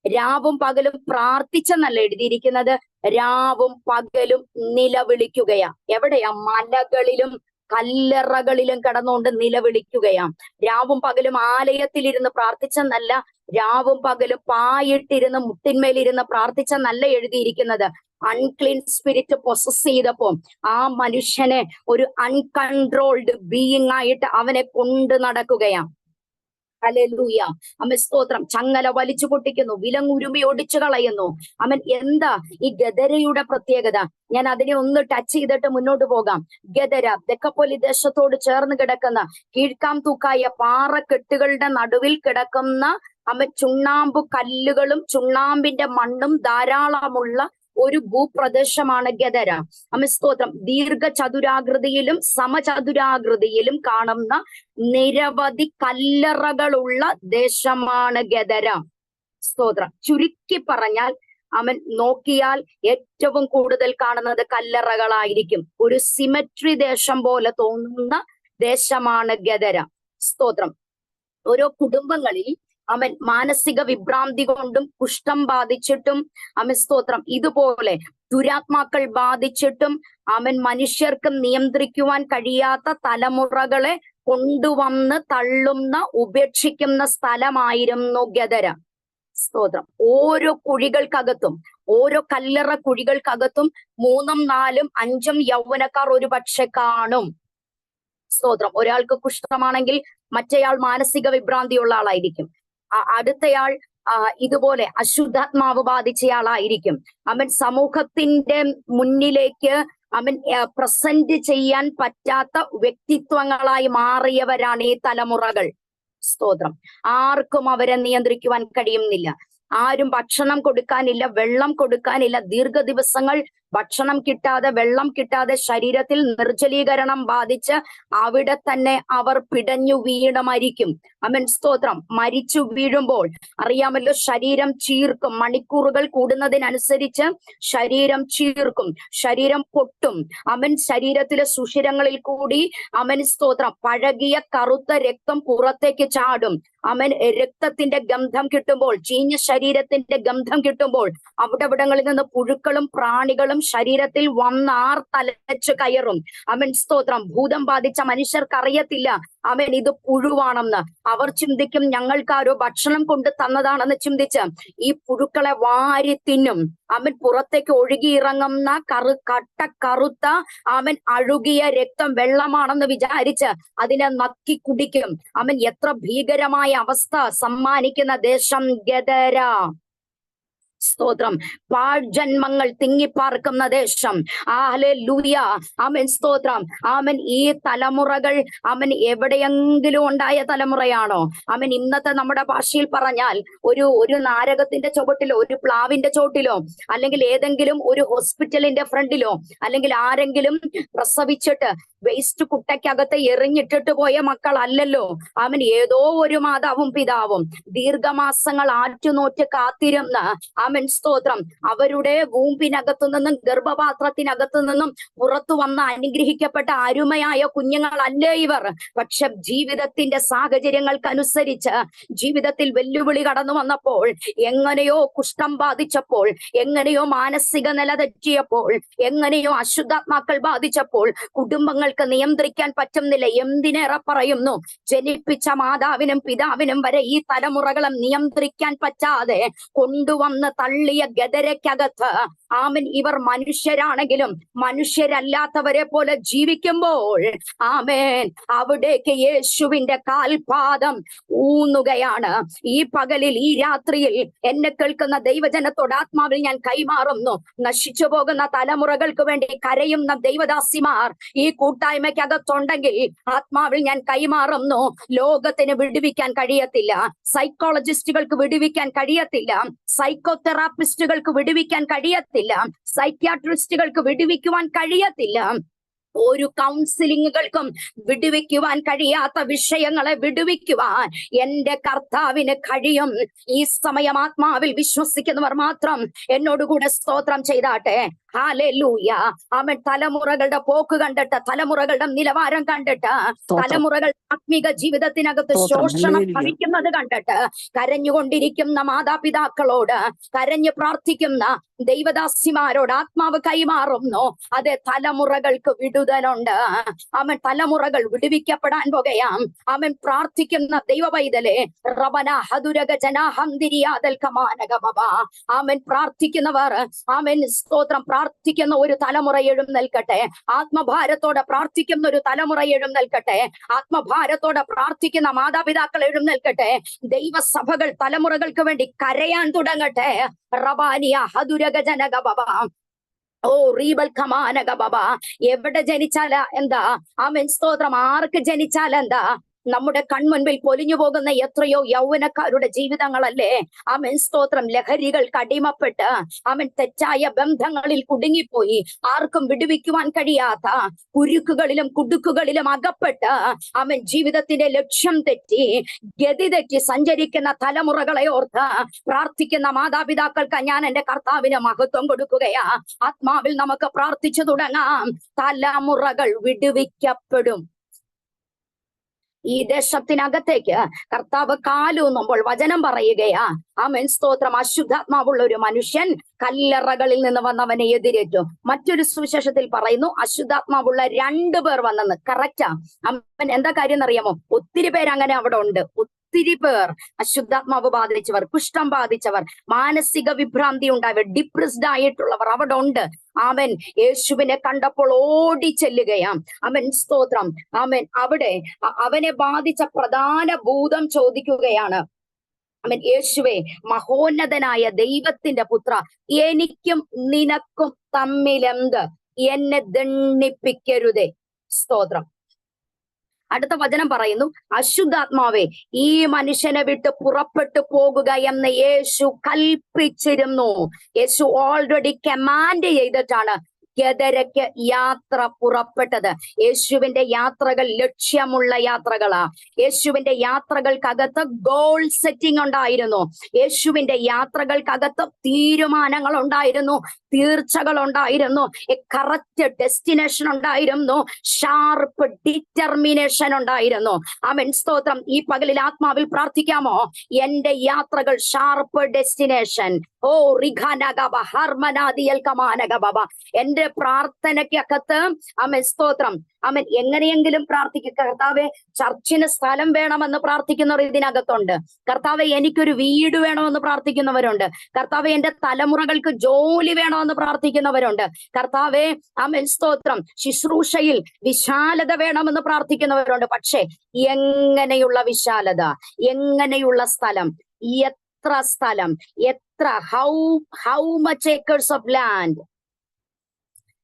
S1: രാവും പകലും പ്രാർത്ഥിച്ചെന്നല്ല എഴുതിയിരിക്കുന്നത്, രാവും പകലും നിലവിളിക്കുകയാ. എവിടെയാ? മലകളിലും കല്ലറകളിലും കിടന്നുകൊണ്ട് നിലവിളിക്കുകയാം. രാവും പകലും ആലയത്തിലിരുന്ന് പ്രാർത്ഥിച്ചെന്നല്ല, രാവും പകലും പായിട്ടിരുന്ന് മുട്ടിന്മേലിരുന്ന് പ്രാർത്ഥിച്ചെന്നല്ല എഴുതിയിരിക്കുന്നത്. അൺക്ലീൻ സ്പിരിറ്റ് പൊസസ് ചെയ്തപ്പോ ആ മനുഷ്യനെ ഒരു അൺകൺട്രോൾഡ് ബീയിങ് ആയിട്ട് അവനെ കൊണ്ട് നടക്കുകയാം. ഹല്ലേലൂയ. അവൻ സ്തോത്രം ചങ്ങല വലിച്ചു പൊട്ടിക്കുന്നു, വിലങ്ങുരുമി ഒടിച്ചു കളയുന്നു. അവൻ എന്താ ഈ ഗദരയുടെ പ്രത്യേകത? ഞാൻ അതിനെ ഒന്ന് ടച്ച് ചെയ്തിട്ട് മുന്നോട്ട് പോകാം. ഗദര തെക്കപ്പൊലി ദേശത്തോട് ചേർന്ന് കിടക്കുന്ന കീഴ്ക്കാം തൂക്കായ പാറക്കെട്ടുകളുടെ നടുവിൽ കിടക്കുന്ന അവൻ ചുണ്ണാമ്പ് കല്ലുകളും ചുണ്ണാമ്പിന്റെ മണ്ണും ധാരാളമുള്ള ഒരു ഭൂപ്രദേശമാണ് ഗദര. സ്തോത്രം ദീർഘചതുരാകൃതിയിലും സമചതുരാകൃതിയിലും കാണുന്ന നിരവധി കല്ലറകളുള്ള ദേശമാണ് ഗദര. സ്തോത്രം ചുരുക്കി പറഞ്ഞാൽ അവൻ നോക്കിയാൽ ഏറ്റവും കൂടുതൽ കാണുന്നത് കല്ലറകളായിരിക്കും. ഒരു സിമട്രി ദേശം പോലെ തോന്നുന്ന ദേശമാണ് ഗദര. സ്തോത്രം ഓരോ കുടുംബങ്ങളിൽ അവൻ മാനസിക വിഭ്രാന്തി കൊണ്ടും കുഷ്ഠം ബാധിച്ചിട്ടും അവൻ സ്തോത്രം ഇതുപോലെ ദുരാത്മാക്കൾ ബാധിച്ചിട്ടും അവൻ മനുഷ്യർക്ക് നിയന്ത്രിക്കുവാൻ കഴിയാത്ത തലമുറകളെ കൊണ്ടുവന്ന് തള്ളുന്ന ഉപേക്ഷിക്കുന്ന സ്ഥലമായിരുന്നു ഗദര. സ്തോത്രം ഓരോ കുഴികൾക്കകത്തും, ഓരോ കല്ലറ കുഴികൾക്കകത്തും 3, 4, 5 യൗവനക്കാർ ഒരു പക്ഷെ കാണും. സ്തോത്രം ഒരാൾക്ക് കുഷ്ഠമാണെങ്കിൽ മറ്റേയാൾ മാനസിക വിഭ്രാന്തിയുള്ള ആളായിരിക്കും, അടുത്തയാൾ ഇതുപോലെ അശുദ്ധാത്മാവ് ബാധിച്ചയാളായിരിക്കും. അവൻ സമൂഹത്തിന്റെ മുന്നിലേക്ക് അവൻ പ്രസന്റ് ചെയ്യാൻ പറ്റാത്ത വ്യക്തിത്വങ്ങളായി മാറിയവരാണ് ഈ തലമുറകൾ. സ്തോത്രം ആർക്കും അവരെ നിയന്ത്രിക്കുവാൻ കഴിയുന്നില്ല. ആരും ഭക്ഷണം കൊടുക്കാനില്ല, വെള്ളം കൊടുക്കാനില്ല. ദീർഘദിവസങ്ങൾ ഭക്ഷണം കിട്ടാതെ, വെള്ളം കിട്ടാതെ ശരീരത്തിൽ നിർജ്ജലീകരണം ബാധിച്ച് അവിടെ തന്നെ അവർ പിടഞ്ഞു വീണ് മരിക്കും. അവൻ സ്തോത്രം മരിച്ചു വീഴുമ്പോൾ അറിയാമല്ലോ, ശരീരം ചീർക്കും. മണിക്കൂറുകൾ കൂടുന്നതിനനുസരിച്ച് ശരീരം ചീർക്കും, ശരീരം പൊട്ടും. അവൻ ശരീരത്തിലെ സുഷിരങ്ങളിൽ കൂടി അവൻ സ്തോത്രം പഴകിയ കറുത്ത രക്തം പുറത്തേക്ക് ചാടും. അവൻ രക്തത്തിന്റെ ഗന്ധം കിട്ടുമ്പോൾ, ചീഞ്ഞ ശരീരത്തിന്റെ ഗന്ധം കിട്ടുമ്പോൾ അവിടങ്ങളിൽ നിന്ന് പുഴുക്കളും പ്രാണികളും ശരീരത്തിൽ വന്നാർ തലച്ചു കയറും. അവൻ സ്തോത്രം ഭൂതം ബാധിച്ച മനുഷ്യർക്ക് അറിയത്തില്ല അവൻ ഇത് പുഴുവാണെന്ന്. അവർ ചിന്തിക്കും ഞങ്ങൾക്കാരോ ഭക്ഷണം കൊണ്ട് തന്നതാണെന്ന് ചിന്തിച്ച് ഈ പുഴുക്കളെ വാരി തിന്നും. അവൻ പുറത്തേക്ക് ഒഴുകിയിറങ്ങുന്ന കറുത്ത അവൻ അഴുകിയ രക്തം വെള്ളമാണെന്ന് വിചാരിച്ച് അതിനെ നക്കി കുടിക്കും. അവൻ എത്ര ഭീകരമായ അവസ്ഥ സമ്മാനിക്കുന്ന ദേശം ഗദര. സ്തോത്രം പാഴ്ജന്മങ്ങൾ തിങ്ങിപ്പാർക്കുന്ന ദേശം. ഹല്ലേലൂയ. ആമേൻ സ്തോത്രം. ആമേൻ ഈ തലമുറകൾ അവൻ എവിടെയെങ്കിലും ഉണ്ടായ തലമുറയാണോ? അവൻ ഇന്നത്തെ നമ്മുടെ ഭാഷയിൽ പറഞ്ഞാൽ ഒരു നാരകത്തിന്റെ ചുവട്ടിലോ, ഒരു പ്ലാവിന്റെ ചോട്ടിലോ, അല്ലെങ്കിൽ ഏതെങ്കിലും ഒരു ഹോസ്പിറ്റലിന്റെ ഫ്രണ്ടിലോ, അല്ലെങ്കിൽ ആരെങ്കിലും പ്രസവിച്ചിട്ട് വേസ്റ്റ് കുട്ടയ്ക്കകത്ത് എറിഞ്ഞിട്ടിട്ട് പോയ മക്കളല്ലല്ലോ. അവൻ ഏതോ ഒരു മാതാവും പിതാവും ദീർഘമാസങ്ങൾ ആറ്റുനോറ്റ് കാത്തിരുന്ന് അവൻ സ്തോത്രം അവരുടെ വൂമ്പിനകത്തു നിന്നും ഗർഭപാത്രത്തിനകത്തു നിന്നും പുറത്തു വന്ന അനുഗ്രഹിക്കപ്പെട്ട അരുമയായ കുഞ്ഞുങ്ങളല്ലേ ഇവർ. പക്ഷെ ജീവിതത്തിന്റെ സാഹചര്യങ്ങൾക്കനുസരിച്ച് ജീവിതത്തിൽ വെല്ലുവിളി കടന്നു വന്നപ്പോൾ, എങ്ങനെയോ കുഷ്ഠം ബാധിച്ചപ്പോൾ, എങ്ങനെയോ മാനസിക നില തെറ്റിയപ്പോൾ, എങ്ങനെയോ അശുദ്ധാത്മാക്കൾ ബാധിച്ചപ്പോൾ കുടുംബങ്ങൾ തലമുറകൾക്ക് നിയന്ത്രിക്കാൻ പറ്റുന്നില്ല. എന്തിനേറെ പറയുന്നു, ജനിപ്പിച്ച മാതാവിനും പിതാവിനും വരെ ഈ തലമുറകളെ നിയന്ത്രിക്കാൻ പറ്റാതെ കൊണ്ടുവന്ന് തള്ളിയ ഗദരയ്ക്കകത്ത് ആമൻ ഇവർ മനുഷ്യരാണെങ്കിലും മനുഷ്യരല്ലാത്തവരെ പോലെ ജീവിക്കുമ്പോൾ ആമേൻ അവിടേക്ക് യേശുവിന്റെ കാൽപാദം ഊന്നുകയാണ്. ഈ പകലിൽ, ഈ രാത്രിയിൽ എന്നെ കേൾക്കുന്ന ദൈവജനത്തോട് ആത്മാവിൽ ഞാൻ കൈമാറുന്നു. നശിച്ചു പോകുന്ന തലമുറകൾക്ക് വേണ്ടി കരയുന്ന ദൈവദാസിമാർ ഈ കൂട്ടായ്മയ്ക്കകത്തുണ്ടെങ്കിൽ ആത്മാവിൽ ഞാൻ കൈമാറുന്നു. ലോകത്തിന് വിടുവിക്കാൻ കഴിയത്തില്ല, സൈക്കോളജിസ്റ്റുകൾക്ക് വിടുവിക്കാൻ കഴിയത്തില്ല, സൈക്കോതെറാപ്പിസ്റ്റുകൾക്ക് വിടുവിക്കാൻ കഴിയത്തില്ല, സൈക്യാട്രിസ്റ്റുകൾക്ക് വിടുവിക്കുവാൻ കഴിയത്തില്ല, ഒരു കൗൺസിലിങ്ങുകൾക്കും വിടുവിക്കുവാൻ കഴിയാത്ത വിഷയങ്ങളെ വിടുവിക്കുവാൻ എന്റെ കർത്താവിന് കഴിയും. ഈ സമയം ആത്മാവിൽ വിശ്വസിക്കുന്നവർ മാത്രം എന്നോടുകൂടെ സ്തോത്രം ചെയ്താട്ടെ. ഹല്ലേലൂയ. അവൻ തലമുറകളുടെ പോക്ക് കണ്ടിട്ട്, തലമുറകളുടെ നിലവാരം കണ്ടിട്ട്, തലമുറകൾ ആത്മീക ജീവിതത്തിനകത്ത് ശോഷണം ഭവിക്കുന്നത് കണ്ടിട്ട് കരഞ്ഞുകൊണ്ടിരിക്കുന്ന മാതാപിതാക്കളോട്, കരഞ്ഞു പ്രാർത്ഥിക്കുന്ന ദൈവദാസിമാരോട് ആത്മാവ് കൈമാറുന്നു. അതെ, തലമുറകൾക്ക് വിടുതലുണ്ട്. അവൻ തലമുറകൾ വിടുവിക്കപ്പെടാൻ പോകുകയാം. അവൻ പ്രാർത്ഥിക്കുന്ന ദൈവ പൈതലെ റബന ഹദുരക ജനാഹന്തിരിയാദൽ കമാനക ബബ. അവൻ പ്രാർത്ഥിക്കുന്നവർ, അവൻ സ്തോത്രം പ്രാർത്ഥിക്കുന്ന ഒരു തലമുറ എഴുന്നേൽക്കട്ടെ. ആത്മഭാരത്തോടെ പ്രാർത്ഥിക്കുന്ന ഒരു തലമുറ എഴുന്നേൽക്കട്ടെ. ആത്മഭാരത്തോടെ പ്രാർത്ഥിക്കുന്ന മാതാപിതാക്കൾ എഴുന്നേൽക്കട്ടെ. ദൈവസഭകൾ തലമുറകൾക്ക് വേണ്ടി കരയാൻ തുടങ്ങട്ടെ. റബാനിയ ഹദുരക ജനക ബബ. ഓ റീബൽ ഖമാനക ബബ. എവിടെ ജനിച്ചാല എന്താ? ആമേൻ സ്തോത്രം. ആർക്ക് ജനിച്ചാൽ എന്താ? നമ്മുടെ കൺമുൻപിൽ പൊലിഞ്ഞു പോകുന്ന എത്രയോ യൗവനക്കാരുടെ ജീവിതങ്ങളല്ലേ ആമേൻ സ്തോത്രം. ലഹരികൾക്ക് അടിമപ്പെട്ട് അവൻ തെറ്റായ ബന്ധങ്ങളിൽ കുടുങ്ങിപ്പോയി ആർക്കും വിടുവിക്കുവാൻ കഴിയാത്ത കുരുക്കുകളിലും കുടുക്കുകളിലും അകപ്പെട്ട് അവൻ ജീവിതത്തിന്റെ ലക്ഷ്യം തെറ്റി ഗതി തെറ്റി സഞ്ചരിക്കുന്ന തലമുറകളെ ഓർത്ത് പ്രാർത്ഥിക്കുന്ന മാതാപിതാക്കൾക്ക് ഞാൻ എന്റെ കർത്താവിന് മഹത്വം കൊടുക്കുകയാ. ആത്മാവിൽ നമുക്ക് പ്രാർത്ഥിച്ചു തുടങ്ങാം. തലമുറകൾ വിടുവിക്കപ്പെടും. ഈ ദേശത്തിനകത്തേക്ക് കർത്താവ് കാലൂന്നുമ്പോൾ വചനം പറയുകയാ. ആമേൻ സ്തോത്രം. അശുദ്ധാത്മാവുള്ള ഒരു മനുഷ്യൻ കല്ലറകളിൽ നിന്ന് വന്നവനെ എതിരേറ്റു. മറ്റൊരു സുവിശേഷത്തിൽ പറയുന്നു അശുദ്ധാത്മാവുള്ള 2 പേർ വന്നെന്ന്. കറക്റ്റാ. അവൻ എന്താ കാര്യം എന്നറിയാമോ? ഒത്തിരി പേര് അങ്ങനെ അവിടെ ഉണ്ട്. ഒത്തിരി പേർ അശുദ്ധാത്മാവ് ബാധിച്ചവർ, കുഷ്ഠം ബാധിച്ചവർ, മാനസിക വിഭ്രാന്തി ഉണ്ടായവർ, ഡിപ്രസ്ഡ് ആയിട്ടുള്ളവർ അവിടെ ഉണ്ട്. അവൻ യേശുവിനെ കണ്ടപ്പോൾ ഓടി ചെല്ലുകയാം. അവൻ സ്തോത്രം. അവൻ അവിടെ അവനെ ബാധിച്ച പ്രധാന ഭൂതം ചോദിക്കുകയാണ്. അവൻ യേശുവേ, മഹോന്നതനായ ദൈവത്തിന്റെ പുത്ര, എനിക്കും നിനക്കും തമ്മിലെന്ത്? എന്നെ ദണ്ഡിപ്പിക്കരുതേ. സ്തോത്രം. അടുത്ത വചനം പറയുന്നു, അശുദ്ധാത്മാവേ ഈ മനുഷ്യനെ വിട്ട് പുറപ്പെട്ടു പോകുക എന്ന് യേശു കൽപ്പിച്ചിരുന്നു. യേശു ഓൾറെഡി കമാൻഡ് ചെയ്തിട്ടാണ് ഗദരയ്ക്ക് യാത്ര പുറപ്പെട്ടത്. യേശുവിന്റെ യാത്രകൾ ലക്ഷ്യമുള്ള യാത്രകളാ. യേശുവിന്റെ യാത്രകൾക്കകത്ത് ഗോൾ സെറ്റിംഗ് ഉണ്ടായിരുന്നു. യേശുവിന്റെ യാത്രകൾക്കകത്ത് തീരുമാനങ്ങൾ ഉണ്ടായിരുന്നു, തീർച്ചകൾ ഉണ്ടായിരുന്നു, കറക്റ്റ് ഡെസ്റ്റിനേഷൻ ഉണ്ടായിരുന്നു, ഷാർപ്പ് ഡിറ്റർമിനേഷൻ ഉണ്ടായിരുന്നു. ആമേൻ സ്തോത്രം. ഈ പകലിൽ ആത്മാവിൽ പ്രാർത്ഥിക്കാമോ? എന്റെ യാത്രകൾ ഷാർപ്പ് ഡെസ്റ്റിനേഷൻ. ഓ റിഖാനഗബ ഹർമനാദിയൽ കമാനഗബ. എന്റെ പ്രാർത്ഥനയ്ക്കകത്ത് ആമേൻ സ്തോത്രം. ആമേൻ എങ്ങനെയെങ്കിലും പ്രാർത്ഥിക്കുക. കർത്താവെ, ചർച്ചിന് സ്ഥലം വേണമെന്ന് പ്രാർത്ഥിക്കുന്നവർ ഇതിനകത്തുണ്ട്. കർത്താവെ, എനിക്കൊരു വീട് വേണമെന്ന് പ്രാർത്ഥിക്കുന്നവരുണ്ട്. കർത്താവെ, എന്റെ തലമുറകൾക്ക് ജോലി വേണമെന്ന് പ്രാർത്ഥിക്കുന്നവരുണ്ട്. കർത്താവെ, ആമേൻ സ്തോത്രം, ശുശ്രൂഷയിൽ വിശാലത വേണമെന്ന് പ്രാർത്ഥിക്കുന്നവരുണ്ട്. പക്ഷേ എങ്ങനെയുള്ള വിശാലത, എങ്ങനെയുള്ള സ്ഥലം, എത്ര സ്ഥലം, എത്ര how much acres of land?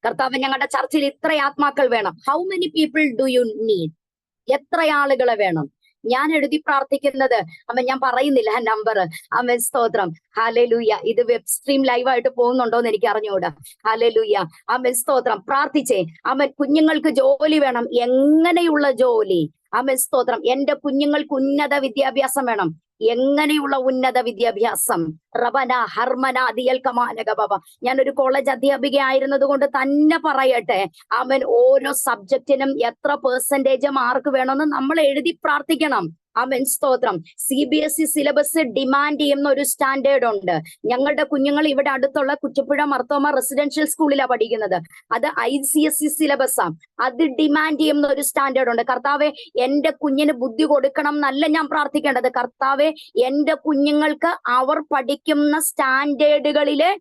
S1: കർത്താവ്, ഞങ്ങളുടെ ചർച്ചിൽ ഇത്ര ആത്മാക്കൾ വേണം. How many people do you need? എത്ര ആളുകളെ വേണം? ഞാൻ എഴുതി പ്രാർത്ഥിക്കുന്നത് ഞാൻ പറയുന്നില്ല നമ്പർ. സ്തോത്രം. ഹല്ലേലൂയ. ഇത് വെബ് സ്ട്രീം ലൈവായിട്ട് പോകുന്നുണ്ടോന്ന് എനിക്ക് അറിഞ്ഞുകൂടാ. ഹല്ലേലൂയ. സ്തോത്രം. പ്രാർത്ഥിച്ചേ. കുഞ്ഞുങ്ങൾക്ക് ജോലി വേണം. എങ്ങനെയുള്ള ജോലി? സ്തോത്രം. എന്റെ കുഞ്ഞുങ്ങൾക്ക് ഉന്നത വിദ്യാഭ്യാസം വേണം. എങ്ങനെയുള്ള ഉന്നത വിദ്യാഭ്യാസം? റബന ഹർമന ദിയൽ കമാനക ബബ. ഞാനൊരു കോളേജ് അധ്യാപിക ആയിരുന്നത് കൊണ്ട് തന്നെ പറയട്ടെ, ഓരോ സബ്ജക്റ്റിനും എത്ര പെർസെന്റേജ് മാർക്ക് വേണമെന്ന് നമ്മൾ എഴുതി പ്രാർത്ഥിക്കണം. ആമേൻ സ്തോത്രം. CBSE സിലബസ് ഡിമാൻഡ് ചെയ്യുന്ന ഒരു സ്റ്റാൻഡേർഡ് ഉണ്ട്. ഞങ്ങളുടെ കുഞ്ഞുങ്ങൾ ഇവിടെ അടുത്തുള്ള കുറ്റിപ്പുഴ മർത്തോമ റെസിഡൻഷ്യൽ സ്കൂളിലാണ് പഠിക്കുന്നത്. അത് ICSE സിലബസാ. അത് ഡിമാൻഡ് ചെയ്യുന്ന ഒരു സ്റ്റാൻഡേർഡ് ഉണ്ട്. കർത്താവെ, എന്റെ കുഞ്ഞിന് ബുദ്ധി കൊടുക്കണം എന്നല്ല ഞാൻ പ്രാർത്ഥിക്കേണ്ടത്. കർത്താവെ, എന്റെ കുഞ്ഞുങ്ങൾക്ക് അവർ പഠിക്കുന്ന സ്റ്റാൻഡേർഡുകളിലെ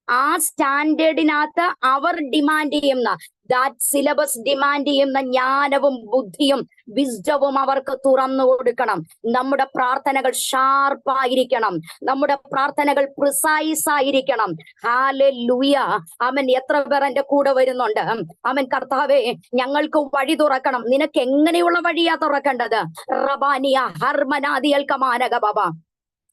S1: ആ സ്റ്റാൻഡേർഡിനകത്ത് അവർ ഡിമാൻഡ് ചെയ്യുന്ന ദാറ്റ് സിലബസ് ഡിമാൻഡ് ചെയ്യുന്ന ജ്ഞാനവും ബുദ്ധിയും വിസ്ഡവും അവർക്ക് തുറന്നു കൊടുക്കണം. നമ്മുടെ പ്രാർത്ഥനകൾ ഷാർപ്പായിരിക്കണം. നമ്മുടെ പ്രാർത്ഥനകൾ പ്രിസൈസ് ആയിരിക്കണം. ഹല്ലേലൂയ. ആമേൻ. എത്ര പേർ എന്റെ കൂടെ വരുന്നുണ്ട്? ആമേൻ. കർത്താവേ, ഞങ്ങൾക്ക് വഴി തുറക്കണം. നിനക്ക് എങ്ങനെയുള്ള വഴിയാ തുറക്കേണ്ടത്? റബാനിയ ഹർമനാദിയൽ കമാനക ബാബ.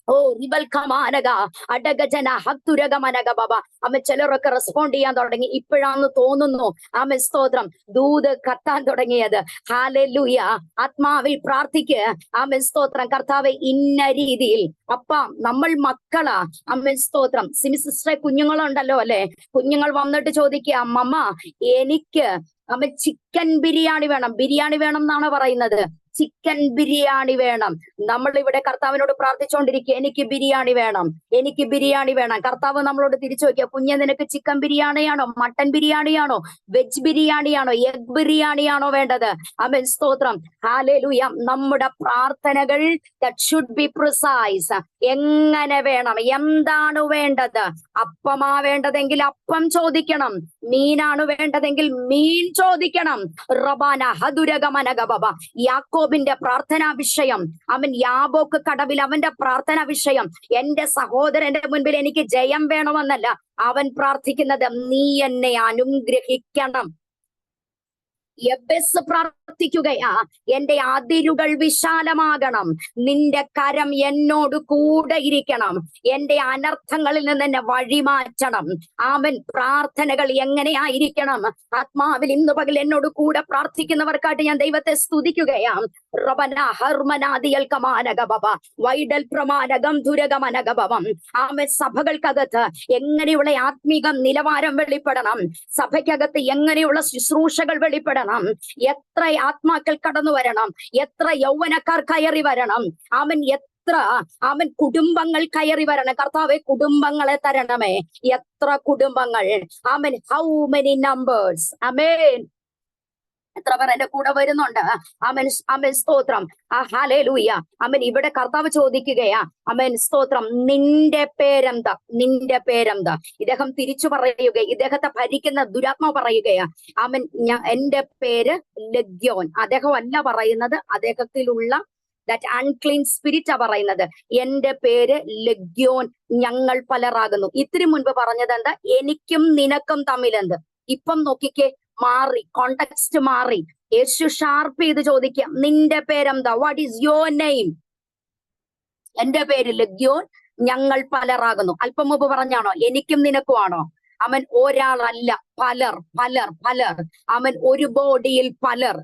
S1: ഓ റിബൽഖമാനക അടഗജന ഹത്തുരകമനക ബാബ. അമ്മ ചിലരൊക്കെ റെസ്പോണ്ട് ചെയ്യാൻ തുടങ്ങി. ഇപ്പോഴാന്ന് തോന്നുന്നു ആമേ സ്തോത്രം ദൂത് കത്താൻ തുടങ്ങിയത്. ഹല്ലേലൂയ. ആത്മാവിൽ പ്രാർത്ഥിക്ക്. ആമേ സ്തോത്രം. കർത്താവെ, ഇന്ന രീതിയിൽ അപ്പ നമ്മൾ മക്കളാ. അമ്മ സ്തോത്രം. സിമി സിസ്റ്ററെ, കുഞ്ഞുങ്ങളുണ്ടല്ലോ അല്ലെ? കുഞ്ഞുങ്ങൾ വന്നിട്ട് ചോദിക്കുക, അമ്മമ്മ എനിക്ക് അമ്മ ചിക്കൻ ബിരിയാണി വേണം. ബിരിയാണി വേണം എന്നാണ് പറയുന്നത്. ചിക്കൻ ബിരിയാണി വേണം. നമ്മൾ ഇവിടെ കർത്താവിനോട് പ്രാർത്ഥിച്ചുകൊണ്ടിരിക്കുക, എനിക്ക് ബിരിയാണി വേണം, എനിക്ക് ബിരിയാണി വേണം. കർത്താവ് നമ്മളോട് തിരിച്ചു വയ്ക്കുക, കുഞ്ഞെ നിനക്ക് ചിക്കൻ ബിരിയാണിയാണോ, മട്ടൻ ബിരിയാണിയാണോ, വെജ് ബിരിയാണിയാണോ, എഗ് ബിരിയാണിയാണോ വേണ്ടത്? ആമേൻ സ്തോത്രം. ഹല്ലേലൂയ. നമ്മുടെ പ്രാർത്ഥനകൾ ദാറ്റ് ഷുഡ് ബി പ്രിസൈസ്. എങ്ങനെ വേണം? എന്താണ് വേണ്ടത്? അപ്പമാ വേണ്ടതെങ്കിൽ അപ്പം ചോദിക്കണം. മീനാണ് വേണ്ടതെങ്കിൽ മീൻ ചോദിക്കണം. റബാന ഹദുരഗമനക ബബ. യാക്കോബിന്റെ പ്രാർത്ഥനാ വിഷയം, അവൻ യാബോക്ക് കടവിൽ അവന്റെ പ്രാർത്ഥനാ വിഷയം, എന്റെ സഹോദരന്റെ മുൻപിൽ എനിക്ക് ജയം വേണമെന്നല്ല. അവൻ പ്രാർത്ഥിക്കുന്നത്, നീ എന്നെ അനുഗ്രഹിക്കണം. യബ്ബേസ് പ്രാർത്ഥിക്കുകയാ, എന്റെ അതിരുകൾ വിശാലമാകണം, നിന്റെ കരം എന്നോട് കൂടെ ഇരിക്കണം, എന്റെ അനർത്ഥങ്ങളിൽ നിന്ന് എന്നെ വഴിമാറ്റണം. അവൻ പ്രാർത്ഥനകൾ എങ്ങനെയായിരിക്കണം? ആത്മാവിൽ ഇന്ന് പകൽ എന്നോട് കൂടെ പ്രാർത്ഥിക്കുന്നവർക്കായിട്ട് ഞാൻ ദൈവത്തെ സ്തുതിക്കുകയാ. റബന ഹർമനാദിയൽ കമാനകബബ വൈഡൽ പ്രമാനകം ദുരകമനകബവം. ആമേ സഭകൾക്കകത്ത് എങ്ങനെയുള്ള ആത്മീക നിലവാരം വെളിപ്പെടണം, സഭയ്ക്കകത്ത് എങ്ങനെയുള്ള ശുശ്രൂഷകൾ വെളിപ്പെടണം, എത്ര ആത്മാക്കൾ കടന്നു വരണം, എത്ര യൗവനക്കാർ കയറി വരണം, അവൻ കുടുംബങ്ങൾ കയറി വരണം. കർത്താവെ, കുടുംബങ്ങളെ തരണമേ. എത്ര കുടുംബങ്ങൾ? ആമേൻ. How many numbers? ആമേൻ. എത്ര പേർ എന്റെ കൂടെ വരുന്നുണ്ട്? ആമേൻ. ആമേൻ സ്തോത്രം. ഹല്ലേലൂയ. ആമേൻ. ഇവിടെ കർത്താവ് ചോദിക്കുകയാ, ആമേൻ സ്തോത്രം, നിന്റെ പേരെന്താ? നിന്റെ പേരെന്താ? ഇദ്ദേഹം തിരിച്ചു പറയുക, ഇദ്ദേഹത്തെ ഭരിക്കുന്ന ദുരാത്മാവ് പറയുകയാ, ആമേൻ, എന്റെ പേര് ലഗ്യോൻ. അദ്ദേഹം അല്ല പറയുന്നത്, അദ്ദേഹത്തിലുള്ള ദാറ്റ് അൺക്ലീൻ സ്പിരിറ്റാ പറയുന്നത്. എന്റെ പേര് ലഗ്യോൻ, ഞങ്ങൾ പലരാകുന്നു. ഇത്തിരി മുൻപ് പറഞ്ഞത് എന്താ? എനിക്കും നിനക്കും തമ്മിലെന്ത്? ഇപ്പം നോക്കിക്കേ, മാറി, കോണ്ടെക്സ്റ്റ് മാറി. യേശു ഷാർപ്പ് ചെയ്ത് ചോദിക്കാം, നിന്റെ പേരെന്താ? What is your name? എന്റെ പേര് ലഗ്യോൻ, ഞങ്ങൾ പലരാകുന്നു. അല്പം മുമ്പ് പറഞ്ഞാണോ? എനിക്കും നിനക്കും ആണോ? അവൻ ഒരാളല്ല, പലർ പലർ പലർ. അവൻ ഒരു ബോഡിയിൽ പലർ.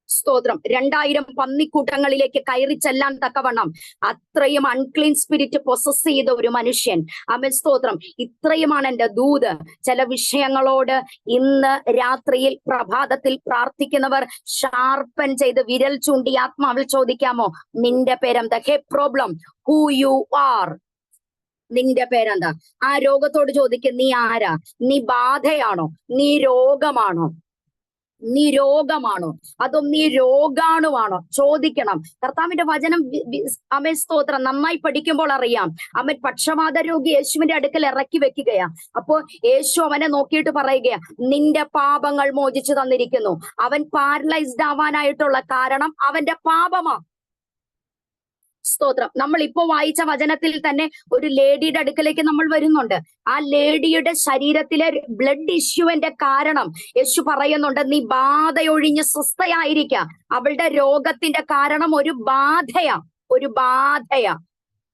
S1: സ്തോത്രം. 2000 പന്നിക്കൂട്ടങ്ങളിലേക്ക് കയറി ചെല്ലാൻ തക്കവണ്ണം അത്രയും അൺക്ലീൻ സ്പിരിറ്റ് പൊസസ് ചെയ്ത ഒരു മനുഷ്യൻ. ആമേൻ സ്തോത്രം. ഇത്രയുമാണ് എന്റെ ദൂത്. ചില വിഷയങ്ങളോട് ഇന്ന് രാത്രിയിൽ പ്രഭാതത്തിൽ പ്രാർത്ഥിക്കുന്നവർ ഷാർപ്പൻ ചെയ്ത് വിരൽ ചൂണ്ടി ആത്മാവിൽ ചോദിക്കാമോ, നിന്റെ പേരെന്താ? ഹേ പ്രോബ്ലം, ഹൂ യു ആർ? നിന്റെ പേരെന്താ? ആ രോഗത്തോട് ചോദിക്കും, നീ ആരാ? നീ ബാധയാണോ? നീ രോഗമാണോ? നീ രോഗമാണോ? അതോ നീ രോഗാണുവാണോ? ചോദിക്കണം. കർത്താവിന്റെ വചനം അമേൻ സ്തോത്രം നന്നായി പഠിക്കുമ്പോൾ അറിയാം. അവൻ പക്ഷവാത രോഗി യേശുവിന്റെ അടുക്കൽ ഇറക്കി വെക്കുകയാ. അപ്പോ യേശു അവനെ നോക്കിയിട്ട് പറയുകയാ, നിന്റെ പാപങ്ങൾ മോചിച്ചു തന്നിരിക്കുന്നു. അവൻ പാരലൈസ്ഡ് ആവാനായിട്ടുള്ള കാരണം അവന്റെ പാപമാ. സ്തോത്രം. നമ്മൾ ഇപ്പോ വായിച്ച വചനത്തിൽ തന്നെ ഒരു ലേഡിയുടെ അടുക്കലേക്ക് നമ്മൾ വരുന്നുണ്ട്. ആ ലേഡിയുടെ ശരീരത്തിലെ ബ്ലഡ് ഇഷ്യൂവിന്റെ കാരണം യേശു പറയുന്നുണ്ട്, നീ ബാധയൊഴിഞ്ഞ് സ്വസ്ഥയായിരിക്ക. അവളുടെ രോഗത്തിന്റെ കാരണം ഒരു ബാധയാ, ഒരു ബാധയാ.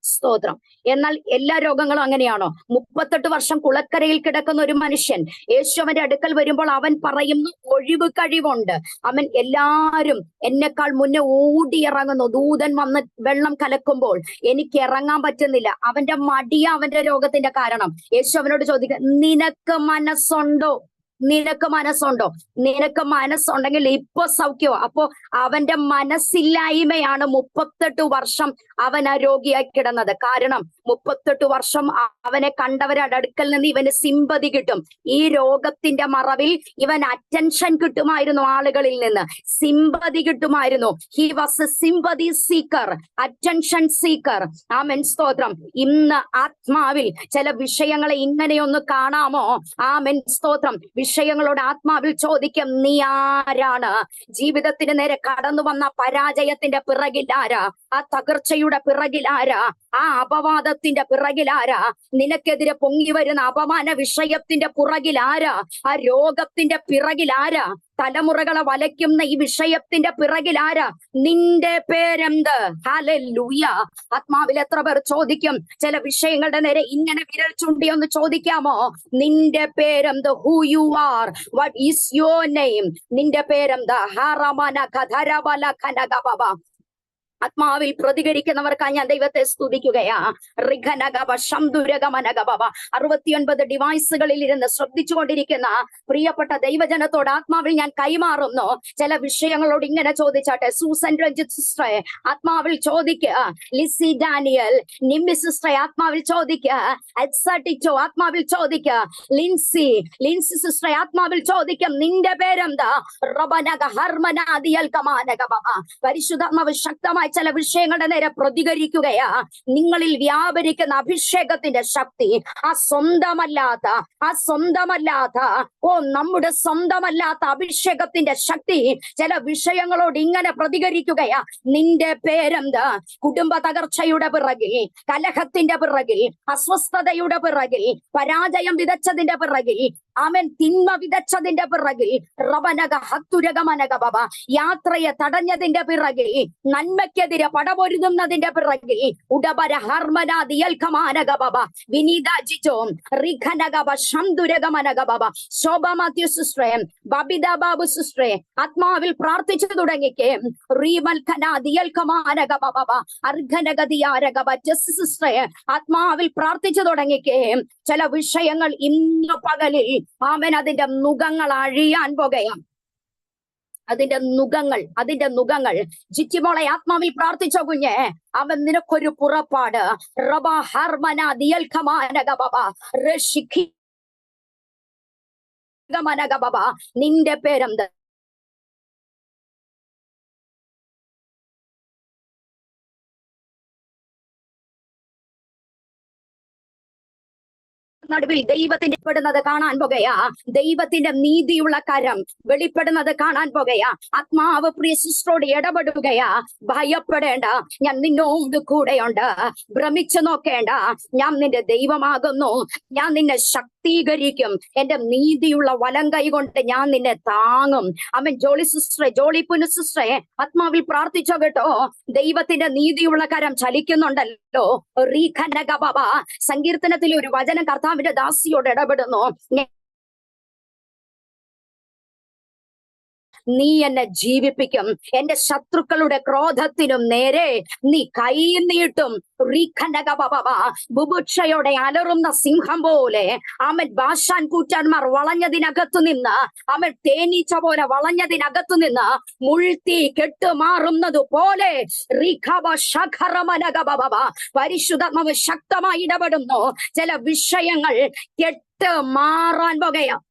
S1: സ്തോത്രം. എന്നാൽ എല്ലാ രോഗങ്ങളും അങ്ങനെയാണോ? 38 വർഷം കുളക്കരയിൽ കിടക്കുന്ന ഒരു മനുഷ്യൻ യേശു അവന്റെ അടുക്കൽ വരുമ്പോൾ അവൻ പറയുന്നു, ഒഴിവ് കഴിവുണ്ട്. അവൻ എല്ലാരും എന്നെക്കാൾ മുന്നേ ഓടിയിറങ്ങുന്നു. ദൂതൻ വന്ന് വെള്ളം കലക്കുമ്പോൾ എനിക്ക് ഇറങ്ങാൻ പറ്റുന്നില്ല. അവന്റെ മടിയ അവന്റെ രോഗത്തിന്റെ കാരണം. യേശു അവനോട് ചോദിക്കുക, നിനക്ക് മനസ്സുണ്ടോ? നിനക്ക് മനസ്സുണ്ടോ? നിനക്ക് മനസ്സുണ്ടെങ്കിൽ ഇപ്പൊ സൗഖ്യമോ? അപ്പോ അവന്റെ മനസ്സില്ലായ്മയാണ് 38 വർഷം അവൻ ആ രോഗിയായി കിടന്നത്. കാരണം 38 വർഷം അവനെ കണ്ടവരുടെ അടുക്കൽ നിന്ന് ഇവന് സിമ്പതി കിട്ടും. ഈ രോഗത്തിന്റെ മറവിൽ ഇവൻ അറ്റൻഷൻ കിട്ടുമായിരുന്നു, ആളുകളിൽ നിന്ന് സിമ്പതി കിട്ടുമായിരുന്നു. He was a sympathy seeker, attention seeker. ആമേൻ, സ്തോത്രം. ഇന്ന് ആത്മാവിൽ ചില വിഷയങ്ങളെ ഇങ്ങനെയൊന്ന് കാണാമോ? ആമേൻ, സ്തോത്രം. വിഷയങ്ങളോട് ആത്മാവിൽ ചോദിക്കും, നീ ആരാണ്? ജീവിതത്തിന് നേരെ കടന്നു വന്ന പരാജയത്തിന്റെ പിറകിലാരാ? ആ തകർച്ചയുടെ പിറകിലാരാ? ആ അപവാദത്തിന്റെ പിറകിലാരാ? നിനക്കെതിരെ പൊങ്ങി വരുന്ന അപമാന വിഷയത്തിന്റെ പുറകിലാരാ? ആ രോഗത്തിന്റെ പിറകിലാരാ? തലമുറകളെ വലയ്ക്കുന്ന ഈ വിഷയത്തിന്റെ പിറകിലാരാ? നിന്റെ പേരെന്ത്? ഹല്ലേലൂയ. ആത്മാവിൽ എത്ര പേർ ചോദിക്കും ചില വിഷയങ്ങളുടെ നേരെ ഇങ്ങനെ വിരൽ ചൂണ്ടി ഒന്ന് ചോദിക്കാമോ? നിന്റെ പേരെന്ത്? Who you are, what is your name? നിന്റെ പേരെന്ത്? ഹറമന കധരബല കനഗബബ. ആത്മാവിൽ പ്രതികരിക്കുന്നവർക്കായി ഞാൻ ദൈവത്തെ സ്തുതിക്കുകയാ. 69 ഡിവൈസുകളിൽ ഇരുന്ന് ശ്രദ്ധിച്ചുകൊണ്ടിരിക്കുന്ന പ്രിയപ്പെട്ട ദൈവജനത്തോട് ആത്മാവിൽ ഞാൻ കൈമാറുന്നു. ചില വിഷയങ്ങളോട് ഇങ്ങനെ ചോദിച്ചാട്ടെ. സൂസൻ രഞ്ജിത്ത് സിസ്റ്ററെ ആത്മാവിൽ ചോദിക്കുക. ലിസി ഡാനിയൽ, നിമ്മി സിസ്റ്ററെ ആത്മാവിൽ ചോദിക്കുക. എക്സാറ്റിച്ചോ ആത്മാവിൽ ചോദിക്കുക. ലിൻസി സിസ്റ്ററെ ആത്മാവിൽ ചോദിക്കും, നിന്റെ പേരെന്താ? റബനഗ ഹർമനാദിയൽ കമാനഗബബ. പരിശുദ്ധാത്മാവ് ശക്തമായി ചില വിഷയങ്ങളുടെ നേരെ പ്രതികരിക്കുകയാ. നിങ്ങളിൽ വ്യാപരിക്കുന്ന അഭിഷേകത്തിന്റെ ശക്തി, ആ സ്വന്തമല്ലാത്ത നമ്മുടെ സ്വന്തമല്ലാത്ത അഭിഷേകത്തിന്റെ ശക്തി ചില വിഷയങ്ങളോട് ഇങ്ങനെ പ്രതികരിക്കുകയാ. നിന്റെ പേരെന്ത്? കുടുംബ തകർച്ചയുടെ പിറകിൽ, കലഹത്തിന്റെ പിറകിൽ, അസ്വസ്ഥതയുടെ പിറകിൽ, പരാജയം വിതച്ചതിന്റെ പിറകിൽ, അവൻ തിന്മ വിതച്ചതിന്റെ പിറകിൽ, റവനക ഹത്തുരകമനക ബബ, യാത്രയെ തടഞ്ഞതിന്റെ പിറകിൽ, നന്മയ്ക്കെതിരെ പടപൊരുതുന്നതിന്റെ പിറകിൽ, ഉടബര ഹർമനാദിയൽഖമാനക ബബ, വിനീത ജിജോം റിഖനഗബ ശംദുരകമനക ബബ. ശോഭ മാത്യു സിസ്റ്ററെ, ബബിത ബാബു സിസ്റ്ററെ ആത്മാവിൽ പ്രാർത്ഥിച്ചു തുടങ്ങിക്കേ. റീമൽഖനാദിയൽഖമാനക ബബ അർഘനഗതിയാരകബ ജസ് സിസ്റ്ററെ ആത്മാവിൽ പ്രാർത്ഥിച്ചു തുടങ്ങിക്കേ. ചില വിഷയങ്ങൾ ഇന്ന് പകലിൽ ആമേൻ അതിന്റെ നുകങ്ങൾ അഴിയാൻ പോകുകയാണ്. അതിന്റെ നുകങ്ങൾ ജിറ്റിമോളെ ആത്മാവിൽ പ്രാർത്ഥിച്ചോ കുഞ്ഞെ. അവൻ നിനക്കൊരു പുറപ്പാട്. റബ ഹർമന ദിയൽഖമാനക ബബ റഷിഖി ഗമനക ബബ. നിന്റെ പേരെന്ത്? നടുവിൽ ദൈവത്തിന്റെ പെടുന്നത് കാണാൻ പോകുകയാ. ദൈവത്തിന്റെ നീതിയുള്ള കരം വെളിപ്പെടുന്നത് കാണാൻ പോകുകയാ. ആത്മാവ് പ്രിയ സിസ്റ്ററോട് ഇടപെടുകയാ. ഭയപ്പെടേണ്ട, ഞാൻ നിന്നോട് കൂടെയുണ്ട്. ഭ്രമിച്ചു നോക്കേണ്ട, ഞാൻ നിന്റെ ദൈവമാകുന്നു. ഞാൻ നിന്നെ ശക്തീകരിക്കും. എന്റെ നീതിയുള്ള വലം കൈ കൊണ്ട് ഞാൻ നിന്നെ താങ്ങും. അവൻ ജോളി സിസ്റ്ററെ, ജോളി പുനു സിസ്റ്ററെ ആത്മാവിൽ പ്രാർത്ഥിച്ചോ കേട്ടോ. ദൈവത്തിന്റെ നീതിയുള്ള കരം ചലിക്കുന്നുണ്ടല്ലോ. സങ്കീർത്തനത്തിൽ ഒരു വചനം കർത്താവിന്റെ ദാസിയോട് ഇടപെടുന്നു. നീ എന്നെ ജീവിപ്പിക്കും. എന്റെ ശത്രുക്കളുടെ ക്രോധത്തിനും നേരെ നീ കൈ നീട്ടും. ബുഭുക്ഷയോടെ അലറുന്ന സിംഹം പോലെ അവൻ ബാഷാൻ കൂറ്റന്മാർ വളഞ്ഞതിനകത്തു നിന്ന്, അവൻ തേനീച്ച പോലെ വളഞ്ഞതിനകത്തു നിന്ന് മുൾത്തി കെട്ടുമാറുന്നത് പോലെ പരിശുദ്ധാത്മാവ് ശക്തമായി ഇടപെടുന്നു. ചില വിഷയങ്ങൾ കെട്ട് മാറാൻ പോകുകയാണ്.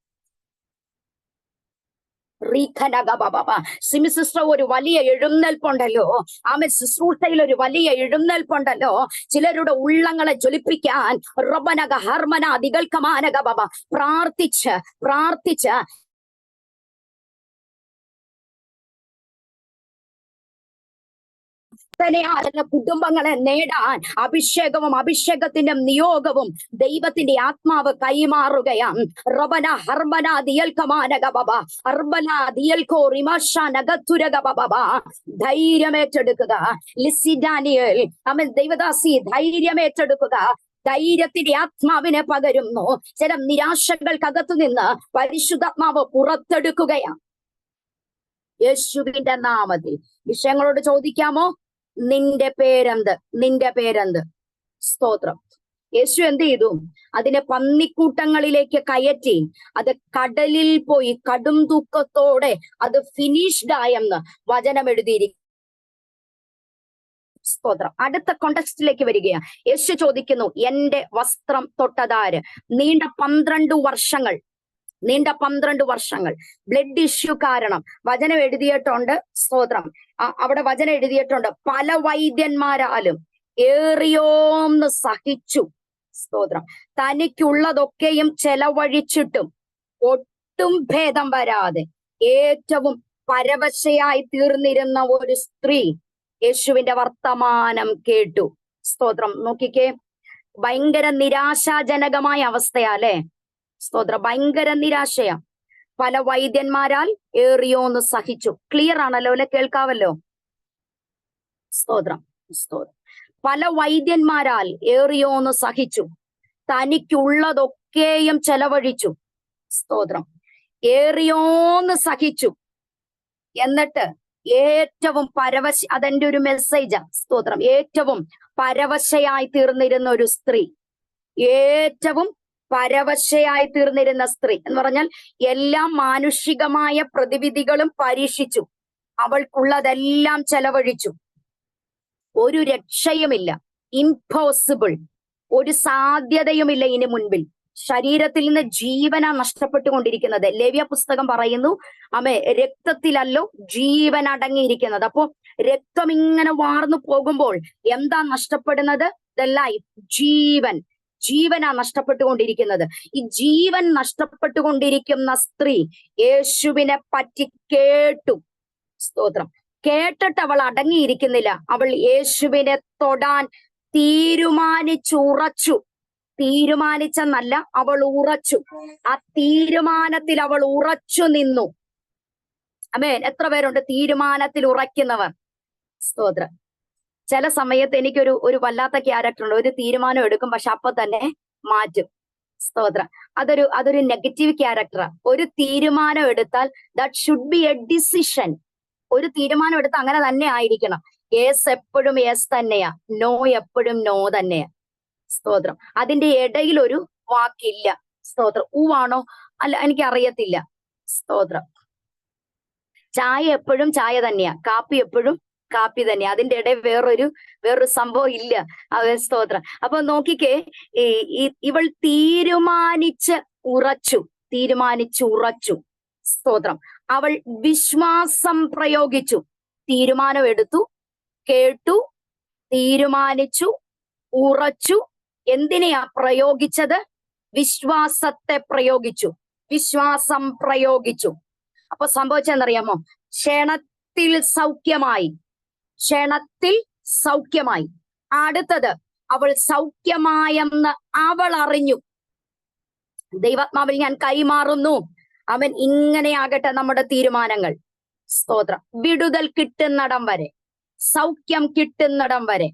S1: സിമി സിസ്റ്റർ ഒരു വലിയ എഴുന്നേൽപ്പുണ്ടല്ലോ. ആമേൻ. ശുശ്രൂഷയിൽ ഒരു വലിയ എഴുന്നേൽപ്പുണ്ടല്ലോ. ചിലരുടെ ഉള്ളങ്ങളെ ജ്വലിപ്പിക്കാൻ റബ്ബനക ഹർമന ദിഗൽക്കമാനക ബബ പ്രാർത്ഥിച്ച് കുടുംബങ്ങളെ നേടാൻ അഭിഷേകവും അഭിഷേകത്തിന്റെ നിയോഗവും ദൈവത്തിന്റെ ആത്മാവ് കൈമാറുകയാണ്. റബന ഹർബന ദിയൽക്കമാനക ബബ അർബന ദിയൽക്കോ റിമഷ നഗതുരക ബബ. ധൈര്യമേറ്റെടുക്കുക ലിസി ഡാനിയൽ. അവൻ ദൈവദാസി ധൈര്യമേറ്റെടുക്കുക. ധൈര്യത്തിന്റെ ആത്മാവിനെ പകരുന്നു. ചില നിരാശകൾക്കകത്തു നിന്ന് പരിശുദ്ധാത്മാവ് പുറത്തെടുക്കുകയാണ്. യേശുവിന്റെ നാമത്തിൽ വിഷയങ്ങളോട് ചോദിക്കാമോ? നിന്റെ പേരെന്ത്? സ്തോത്രം. യേശു എന്ത് ചെയ്തു? അതിനെ പന്നിക്കൂട്ടങ്ങളിലേക്ക് കയറ്റി അത് കടലിൽ പോയി കടും തൂക്കത്തോടെ അത് ഫിനിഷ്ഡ് ആയെന്ന് വചനം എഴുതിയിരിക്കും. സ്തോത്രം. അടുത്ത കോണ്ടെക്സ്റ്റിലേക്ക് വരികയാണ്. യേശു ചോദിക്കുന്നു, എന്റെ വസ്ത്രം തൊട്ടതാര്? നീണ്ട 12 വർഷങ്ങൾ ബ്ലഡ് ഇഷ്യൂ കാരണം വചനം എഴുതിയിട്ടുണ്ട്. സ്തോത്രം. അവിടെ വചനം എഴുതിയിട്ടുണ്ട്, പല വൈദ്യന്മാരാലും ഏറിയോന്ന് സഹിച്ചു. സ്തോത്രം. തനിക്കുള്ളതൊക്കെയും ചെലവഴിച്ചിട്ടും ഒട്ടും ഭേദം വരാതെ ഏറ്റവും പരവശയായി തീർന്നിരുന്ന ഒരു സ്ത്രീ യേശുവിന്റെ വർത്തമാനം കേട്ടു. സ്തോത്രം. നോക്കിക്കേ, ഭയങ്കര നിരാശാജനകമായ അവസ്ഥയാ അല്ലെ? സ്തോത്രം. ഭയങ്കര നിരാശയാ. പല വൈദ്യന്മാരാൽ ഏറിയോന്ന് സഹിച്ചു. ക്ലിയർ ആണല്ലോ അല്ലെ? കേൾക്കാവല്ലോ? സ്തോത്രം. സ്തോത്രം. പല വൈദ്യന്മാരാൽ ഏറിയോന്ന് സഹിച്ചു, തനിക്കുള്ളതൊക്കെയും ചെലവഴിച്ചു. സ്തോത്രം. ഏറിയോന്ന് സഹിച്ചു. എന്നിട്ട് ഏറ്റവും അതെന്റെ ഒരു മെസ്സേജാ. സ്തോത്രം. ഏറ്റവും പരവശയായി തീർന്നിരുന്ന ഒരു സ്ത്രീ, ഏറ്റവും പരവശയായി തീർന്നിരുന്ന സ്ത്രീ എന്ന് പറഞ്ഞാൽ എല്ലാ മാനുഷികമായ പ്രതിവിധികളും പരീക്ഷിച്ചു, അവൾക്കുള്ളതെല്ലാം ചെലവഴിച്ചു. ഒരു രക്ഷയുമില്ല, ഇംപോസിബിൾ, ഒരു സാധ്യതയുമില്ല ഇനി മുൻപിൽ. ശരീരത്തിൽ നിന്ന് ജീവനാ നഷ്ടപ്പെട്ടുകൊണ്ടിരിക്കുന്നത്. ലേവ്യ പുസ്തകം പറയുന്നു, രക്തത്തിലല്ലോ ജീവൻ അടങ്ങിയിരിക്കുന്നത്. അപ്പോ രക്തം ഇങ്ങനെ വാർന്നു പോകുമ്പോൾ എന്താ നഷ്ടപ്പെടുന്നത്? ദ ലൈഫ്, ജീവനാ നഷ്ടപ്പെട്ടുകൊണ്ടിരിക്കുന്നത്. ഈ ജീവൻ നഷ്ടപ്പെട്ടുകൊണ്ടിരിക്കുന്ന സ്ത്രീ യേശുവിനെ പറ്റി കേട്ടു. സ്തോത്രം. കേട്ടിട്ട് അവൾ അടങ്ങിയിരിക്കുന്നില്ല. അവൾ യേശുവിനെ തൊടാൻ തീരുമാനിച്ചെന്നല്ല, അവൾ ഉറച്ചു. ആ തീരുമാനത്തിൽ അവൾ ഉറച്ചു നിന്നു. ആമേൻ. എത്ര പേരുണ്ട് തീരുമാനത്തിൽ ഉറയ്ക്കുന്നവർ? സ്തോത്രം. ചില സമയത്ത് എനിക്കൊരു വല്ലാത്ത ക്യാരക്ടർ ഉണ്ട്. ഒരു തീരുമാനം എടുക്കും, പക്ഷെ അപ്പൊ തന്നെ മാറ്റും. സ്തോത്രം. അതൊരു നെഗറ്റീവ് ക്യാരക്ടറാ. ഒരു തീരുമാനം എടുത്താൽ that should be A decision. ഒരു തീരുമാനം എടുത്താൽ അങ്ങനെ തന്നെ ആയിരിക്കണം. യെസ് എപ്പോഴും യെസ് തന്നെയാ, നോ എപ്പോഴും നോ തന്നെയാ. സ്തോത്രം. അതിന്റെ ഇടയിൽ ഒരു വാക്കില്ല. സ്തോത്രം. ഊവാണോ അല്ല എനിക്കറിയത്തില്ല. സ്തോത്രം. ചായ എപ്പോഴും ചായ തന്നെയാ, കാപ്പി എപ്പോഴും കാപ്പി തന്നെയാ. അതിന്റെ ഇടയിൽ വേറൊരു സംഭവം ഇല്ല. സ്തോത്രം. അപ്പൊ നോക്കിക്കേ, ഇവൾ തീരുമാനിച്ച് ഉറച്ചു. സ്തോത്രം. അവൾ വിശ്വാസം പ്രയോഗിച്ചു. തീരുമാനം എടുത്തു, കേട്ടു, തീരുമാനിച്ചു, ഉറച്ചു. എന്തിനെയാ പ്രയോഗിച്ചത്? വിശ്വാസത്തെ പ്രയോഗിച്ചു, വിശ്വാസം പ്രയോഗിച്ചു. അപ്പൊ സംഭവിച്ചെന്നറിയാമോ? ക്ഷണത്തിൽ സൗഖ്യമായി. അടുത്തത്, അവൾ സൗഖ്യമായെന്ന് അവൾ അറിഞ്ഞു. ദൈവാത്മാവിൽ ഞാൻ കൈമാറുന്നു. അവൻ ഇങ്ങനെയാകട്ടെ നമ്മുടെ തീരുമാനങ്ങൾ. സ്തോത്രം. വിടുതൽ കിട്ടുന്നിടം വരെ, സൗഖ്യം കിട്ടുന്നിടം വരെ,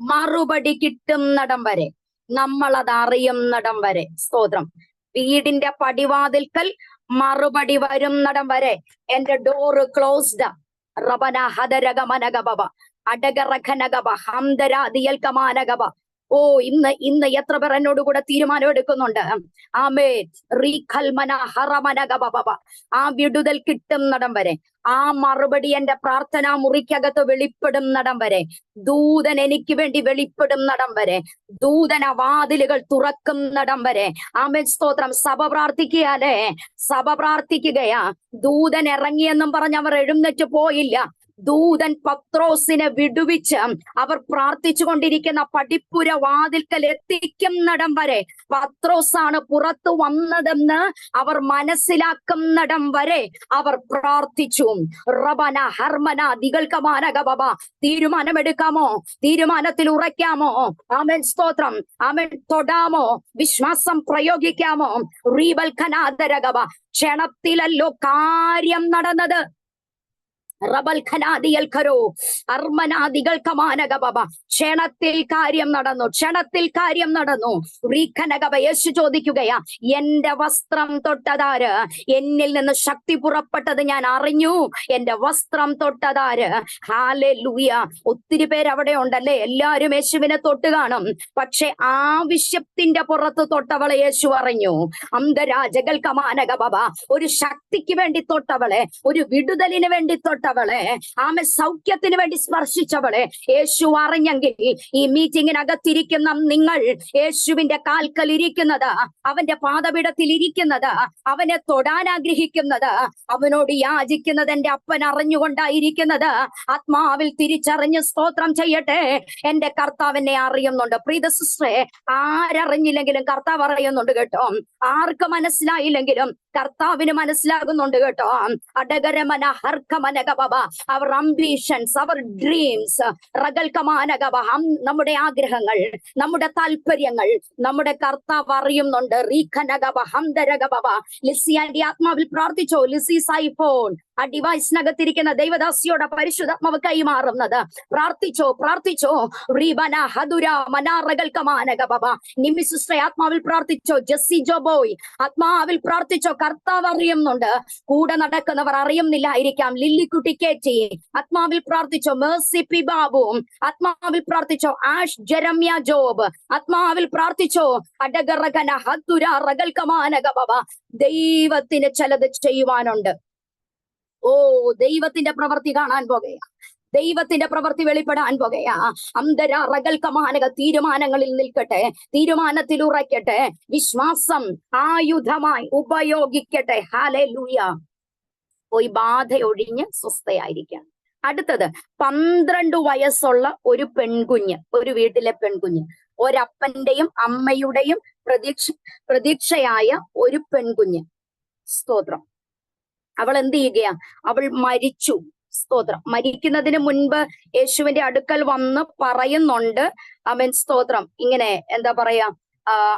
S1: മറുപടി കിട്ടുന്നിടം വരെ, നമ്മളത് അറിയുന്നിടം വരെ. സ്തോത്രം. വീടിന്റെ പടിവാതിൽക്കൽ മറുപടി വരുന്നിടം വരെ എന്റെ ഡോറ് ക്ലോസ്ഡ്. റബന ഹദരഗമനഗബ അടകറഖനഗബ ഹംദരാദിയൽക്കമാനഗബ. ഓ, ഇന്ന് എത്ര പേർ എന്നോട് കൂടെ തീരുമാനം എടുക്കുന്നുണ്ട്? ആ വിടുതൽ കിട്ടുന്നിടം വരെ, ആ മറുപടി എന്റെ പ്രാർത്ഥനാ മുറിക്കകത്ത് വെളിപ്പെടുന്നിടം വരെ, ദൂതൻ എനിക്ക് വേണ്ടി വെളിപ്പെടുന്നിടം വരെ, ദൂതന വാതിലുകൾ തുറക്കുന്നിടം വരെ. ആമേൻ. സ്തോത്രം. സഭ പ്രാർത്ഥിക്കുകയാ. ദൂതൻ ഇറങ്ങിയെന്നും പറഞ്ഞ് അവർ എഴുന്നേറ്റ് പോയില്ല. ദൂതൻ പത്രോസിനെ വിടുവിച്ച് അവർ പ്രാർത്ഥിച്ചു കൊണ്ടിരിക്കുന്ന പടിപ്പുര വാതിൽക്കൽ എത്തിക്കുന്നിടം വരെ, പത്രോസാണ് പുറത്തു വന്നതെന്ന് അവർ മനസ്സിലാക്കുന്നിടം വരെ അവർ പ്രാർത്ഥിച്ചു. റബന ഹർമന ദിഗൽക്കമാനഗബ. തീരുമാനമെടുക്കാമോ? തീരുമാനത്തിൽ ഉറയ്ക്കാമോ? ആമേൻ. സ്തോത്രം. ആമേൻ. തൊടാമോ? വിശ്വാസം പ്രയോഗിക്കാമോ? റീബൽ ഖനാദരഗബ. ക്ഷണത്തിലല്ലോ കാര്യം നടന്നത്. റബൽ ഖനാദിയൽ ഖരോ അർമനാദികൾ കമാനകബബ. ക്ഷണത്തിൽ കാര്യം നടന്നു, ക്ഷണത്തിൽ കാര്യം നടന്നു. റീഖനകബ. യേശു ചോദിക്കുകയാ, എന്റെ വസ്ത്രം തൊട്ടതാര്? എന്നിൽ നിന്ന് ശക്തി പുറപ്പെട്ടത് ഞാൻ അറിഞ്ഞു. എന്റെ വസ്ത്രം തൊട്ടതാര്? ഹല്ലേലൂയ. ഒത്തിരി പേര് അവിടെ ഉണ്ടല്ലേ, എല്ലാരും യേശുവിനെ തൊട്ട് കാണും. പക്ഷെ ആവശ്യത്തിന്റെ പുറത്ത് തൊട്ടവളെ യേശു അറിഞ്ഞു. അന്തരാജകൾ കമാനകബബ. ഒരു ശക്തിക്ക് വേണ്ടി തൊട്ടവളെ, ഒരു വിടുതലിന് വേണ്ടി തൊട്ടവളെ, ആമെ സൗഖ്യത്തിന് വേണ്ടി സ്പർശിച്ചവളെ യേശു അറിഞ്ഞെങ്കിൽ ഈ മീറ്റിങ്ങിനകത്തിരിക്കുന്ന നിങ്ങൾ യേശുവിന്റെ കാൽക്കൽ ഇരിക്കുന്നത്, അവന്റെ പാദപീഠത്തിൽ ഇരിക്കുന്നത്, അവനെ തൊടാൻ ആഗ്രഹിക്കുന്നത്, അവനോട് യാചിക്കുന്നത് എന്റെ അപ്പൻ അറിഞ്ഞുകൊണ്ടായിരിക്കുന്നത്. ആത്മാവിൽ തിരിച്ചറിഞ്ഞ് സ്തോത്രം ചെയ്യട്ടെ. എന്റെ കർത്താവ് എന്നെ അറിയുന്നുണ്ട്. പ്രീത സിസ്റ്ററെ, ആരറിഞ്ഞില്ലെങ്കിലും കർത്താവ് അറിയുന്നുണ്ട് കേട്ടോ. ആർക്ക് മനസ്സിലായില്ലെങ്കിലും കർത്താവിന് മനസ്സിലാകുന്നുണ്ട് കേട്ടോ. അടകരമന ഹർക്കമനകബ. അവർ അംബീഷൻസ്, അവർ ഡ്രീംസ്, റഗൽക്കമാനകബ, നമ്മുടെ ആഗ്രഹങ്ങൾ, നമ്മുടെ താല്പര്യങ്ങൾ നമ്മുടെ കർത്താവ് അറിയുന്നുണ്ട്. റീഖനകബ ഹംദരകബ. ലിസിയാന്റെ ആത്മാവിൽ പ്രാർത്ഥിച്ചോ. ലിസി സൈഫോൺ ആ ഡിവൈസിനകത്തിരിക്കുന്ന ദൈവദാസിയോടെ പരിശുദ്ധാത്മാവ് കൈമാറുന്നത്. പ്രാർത്ഥിച്ചോ, പ്രാർത്ഥിച്ചോ. റീബന ഹദുര മനാറകൽക്കമാനകബ. നിമിസിസ്റ്ററെ ആത്മാവിൽ പ്രാർത്ഥിച്ചോ. ജെസ്സി ജോബോയ് ആത്മാവിൽ പ്രാർത്ഥിച്ചോ. കർത്താവ് അറിയുന്നുണ്ട്. കൂടെ നടക്കുന്നവർ അറിയുന്നില്ലായിരിക്കാം. ലില്ലിക്കുട്ടി കേറ്റി ആത്മാവിൽ പ്രാർത്ഥിച്ചോ. മേഴ്സി പി ബാബു ആത്മാവിൽ പ്രാർത്ഥിച്ചോ. ആഷ് ജെറമ്യ ജോബ് ആത്മാവിൽ പ്രാർത്ഥിച്ചോ. അടകറകന ഹദുര റഗൽക്കമാനകബ. ദൈവത്തിന് ചിലത് ചെയ്യുവാനുണ്ട്. ഓ, ദൈവത്തിന്റെ പ്രവൃത്തി കാണാൻ പോകുകയാ, ദൈവത്തിന്റെ പ്രവൃത്തി വെളിപ്പെടാൻ പോകുകയാ. അന്തര റഗൽക്കമാനക. തീരുമാനങ്ങളിൽ നിൽക്കട്ടെ, തീരുമാനത്തിൽ ഉറയ്ക്കട്ടെ, വിശ്വാസം ആയുധമായി ഉപയോഗിക്കട്ടെ. ഹല്ലേലൂയ. പോയി ബാധ ഒഴിഞ്ഞ് സ്വസ്ഥയായിരിക്കാം. അടുത്തത് 12 വയസ്സുള്ള ഒരു പെൺകുഞ്ഞ്, ഒരു വീട്ടിലെ പെൺകുഞ്ഞ്, ഒരപ്പന്റെയും അമ്മയുടെയും പ്രതീക്ഷയായ ഒരു പെൺകുഞ്ഞ്. സ്തോത്രം. അവൾ എന്ത് ചെയ്യുകയാ? അവൾ മരിച്ചു. സ്തോത്രം. മരിക്കുന്നതിന് മുൻപ് യേശുവിന്റെ അടുക്കൽ വന്ന് പറയുന്നുണ്ട്, അവൻ സ്തോത്രം ഇങ്ങനെ എന്താ പറയാ,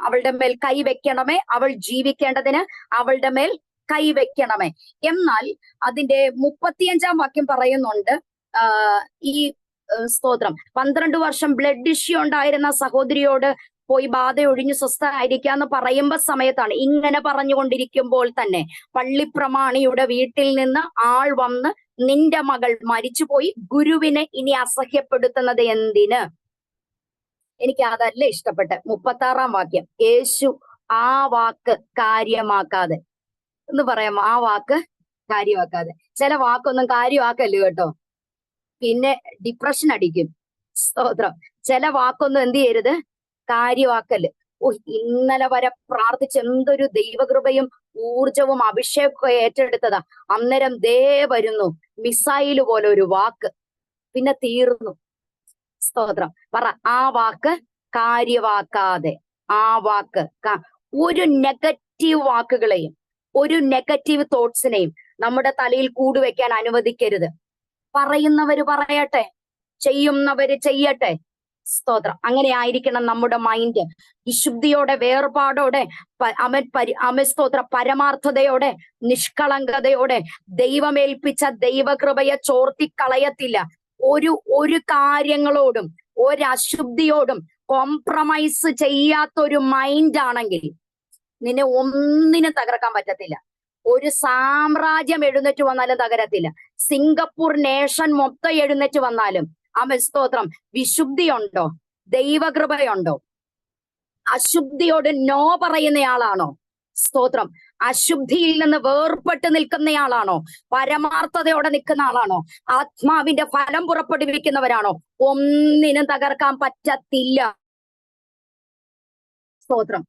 S1: അവളുടെ മേൽ കൈവെക്കണമേ, അവൾ ജീവിക്കേണ്ടതിന് അവളുടെ മേൽ കൈവെക്കണമേ. എന്നാൽ അതിന്റെ 35-ാം വാക്യം പറയുന്നുണ്ട്, ഈ സ്തോത്രം 12 വർഷം ബ്ലഡ് ഇഷ്യൂ ഉണ്ടായിരുന്ന സഹോദരിയോട് പോയി ബാധ ഒഴിഞ്ഞു സ്വസ്ഥമായിരിക്കാന്ന് പറയുമ്പോ സമയത്താണ്, ഇങ്ങനെ പറഞ്ഞുകൊണ്ടിരിക്കുമ്പോൾ തന്നെ പള്ളിപ്രമാണിയുടെ വീട്ടിൽ നിന്ന് ആൾ വന്ന്, നിന്റെ മകൾ മരിച്ചുപോയി, ഗുരുവിനെ ഇനി അസഹ്യപ്പെടുത്തുന്നത് എന്തിന്? എനിക്ക് അതല്ല ഇഷ്ടപ്പെട്ടെ. 36-ാം വാക്യം. യേശു ആ വാക്ക് കാര്യമാക്കാതെ എന്ന് പറയാമോ? ആ വാക്ക് കാര്യമാക്കാതെ. ചില വാക്കൊന്നും കാര്യമാക്കല്ലോ കേട്ടോ, പിന്നെ ഡിപ്രഷൻ അടിക്കും. സ്തോത്രം. ചില വാക്കൊന്നും എന്ത് ചെയ്യരുത്, കാര്യമാക്കല്. ഇന്നലെ വരെ പ്രാർത്ഥിച്ച് എന്തൊരു ദൈവകൃപയും ഊർജവും അഭിഷേകവും ഏറ്റെടുത്തതാ. അന്നേരം ദേ വരുന്നു മിസൈല് പോലെ ഒരു വാക്ക്, പിന്നെ തീർന്നു. സ്തോത്രം. പറ, ആ വാക്ക് കാര്യമാക്കാതെ. ആ വാക്ക് ഒരു നെഗറ്റീവ് വാക്കുകളെയും ഒരു നെഗറ്റീവ് തോട്ട്സിനെയും നമ്മുടെ തലയിൽ കൂടുവെക്കാൻ അനുവദിക്കരുത്. പറയുന്നവര് പറയട്ടെ, ചെയ്യുന്നവര് ചെയ്യട്ടെ. സ്തോത്രം. അങ്ങനെ ആയിരിക്കണം നമ്മുടെ മൈൻഡ്. വിശുദ്ധിയോടെ, വേർപാടോടെ, സ്തോത്ര പരമാർത്ഥതയോടെ, നിഷ്കളങ്കതയോടെ ദൈവമേൽപ്പിച്ച ദൈവകൃപയെ ചോർത്തിക്കളയത്തില്ല. ഒരു കാര്യങ്ങളോടും ഒരു അശുദ്ധിയോടും കോംപ്രമൈസ് ചെയ്യാത്തൊരു മൈൻഡ് ആണെങ്കിൽ നിന്നെ ഒന്നിനും തകർക്കാൻ പറ്റത്തില്ല. ഒരു സാമ്രാജ്യം എഴുന്നേറ്റ് വന്നാലും തകരത്തില്ല. സിംഗപ്പൂർ നേഷൻ മൊത്തം എഴുന്നേറ്റ് വന്നാലും സ്തോത്രം വിശുദ്ധിയുണ്ടോ? ദൈവകൃപയുണ്ടോ? അശുദ്ധിയോട് നോ പറയുന്നയാളാണോ? സ്തോത്രം. അശുദ്ധിയിൽ നിന്ന് വേർപെട്ട് നിൽക്കുന്നയാളാണോ? പരമാർത്ഥതയോടെ നിൽക്കുന്ന ആളാണോ? ആത്മാവിന്റെ ഫലം പുറപ്പെടുവിക്കുന്നവരാണോ? ഒന്നിനും തകർക്കാൻ പറ്റത്തില്ല. സ്തോത്രം.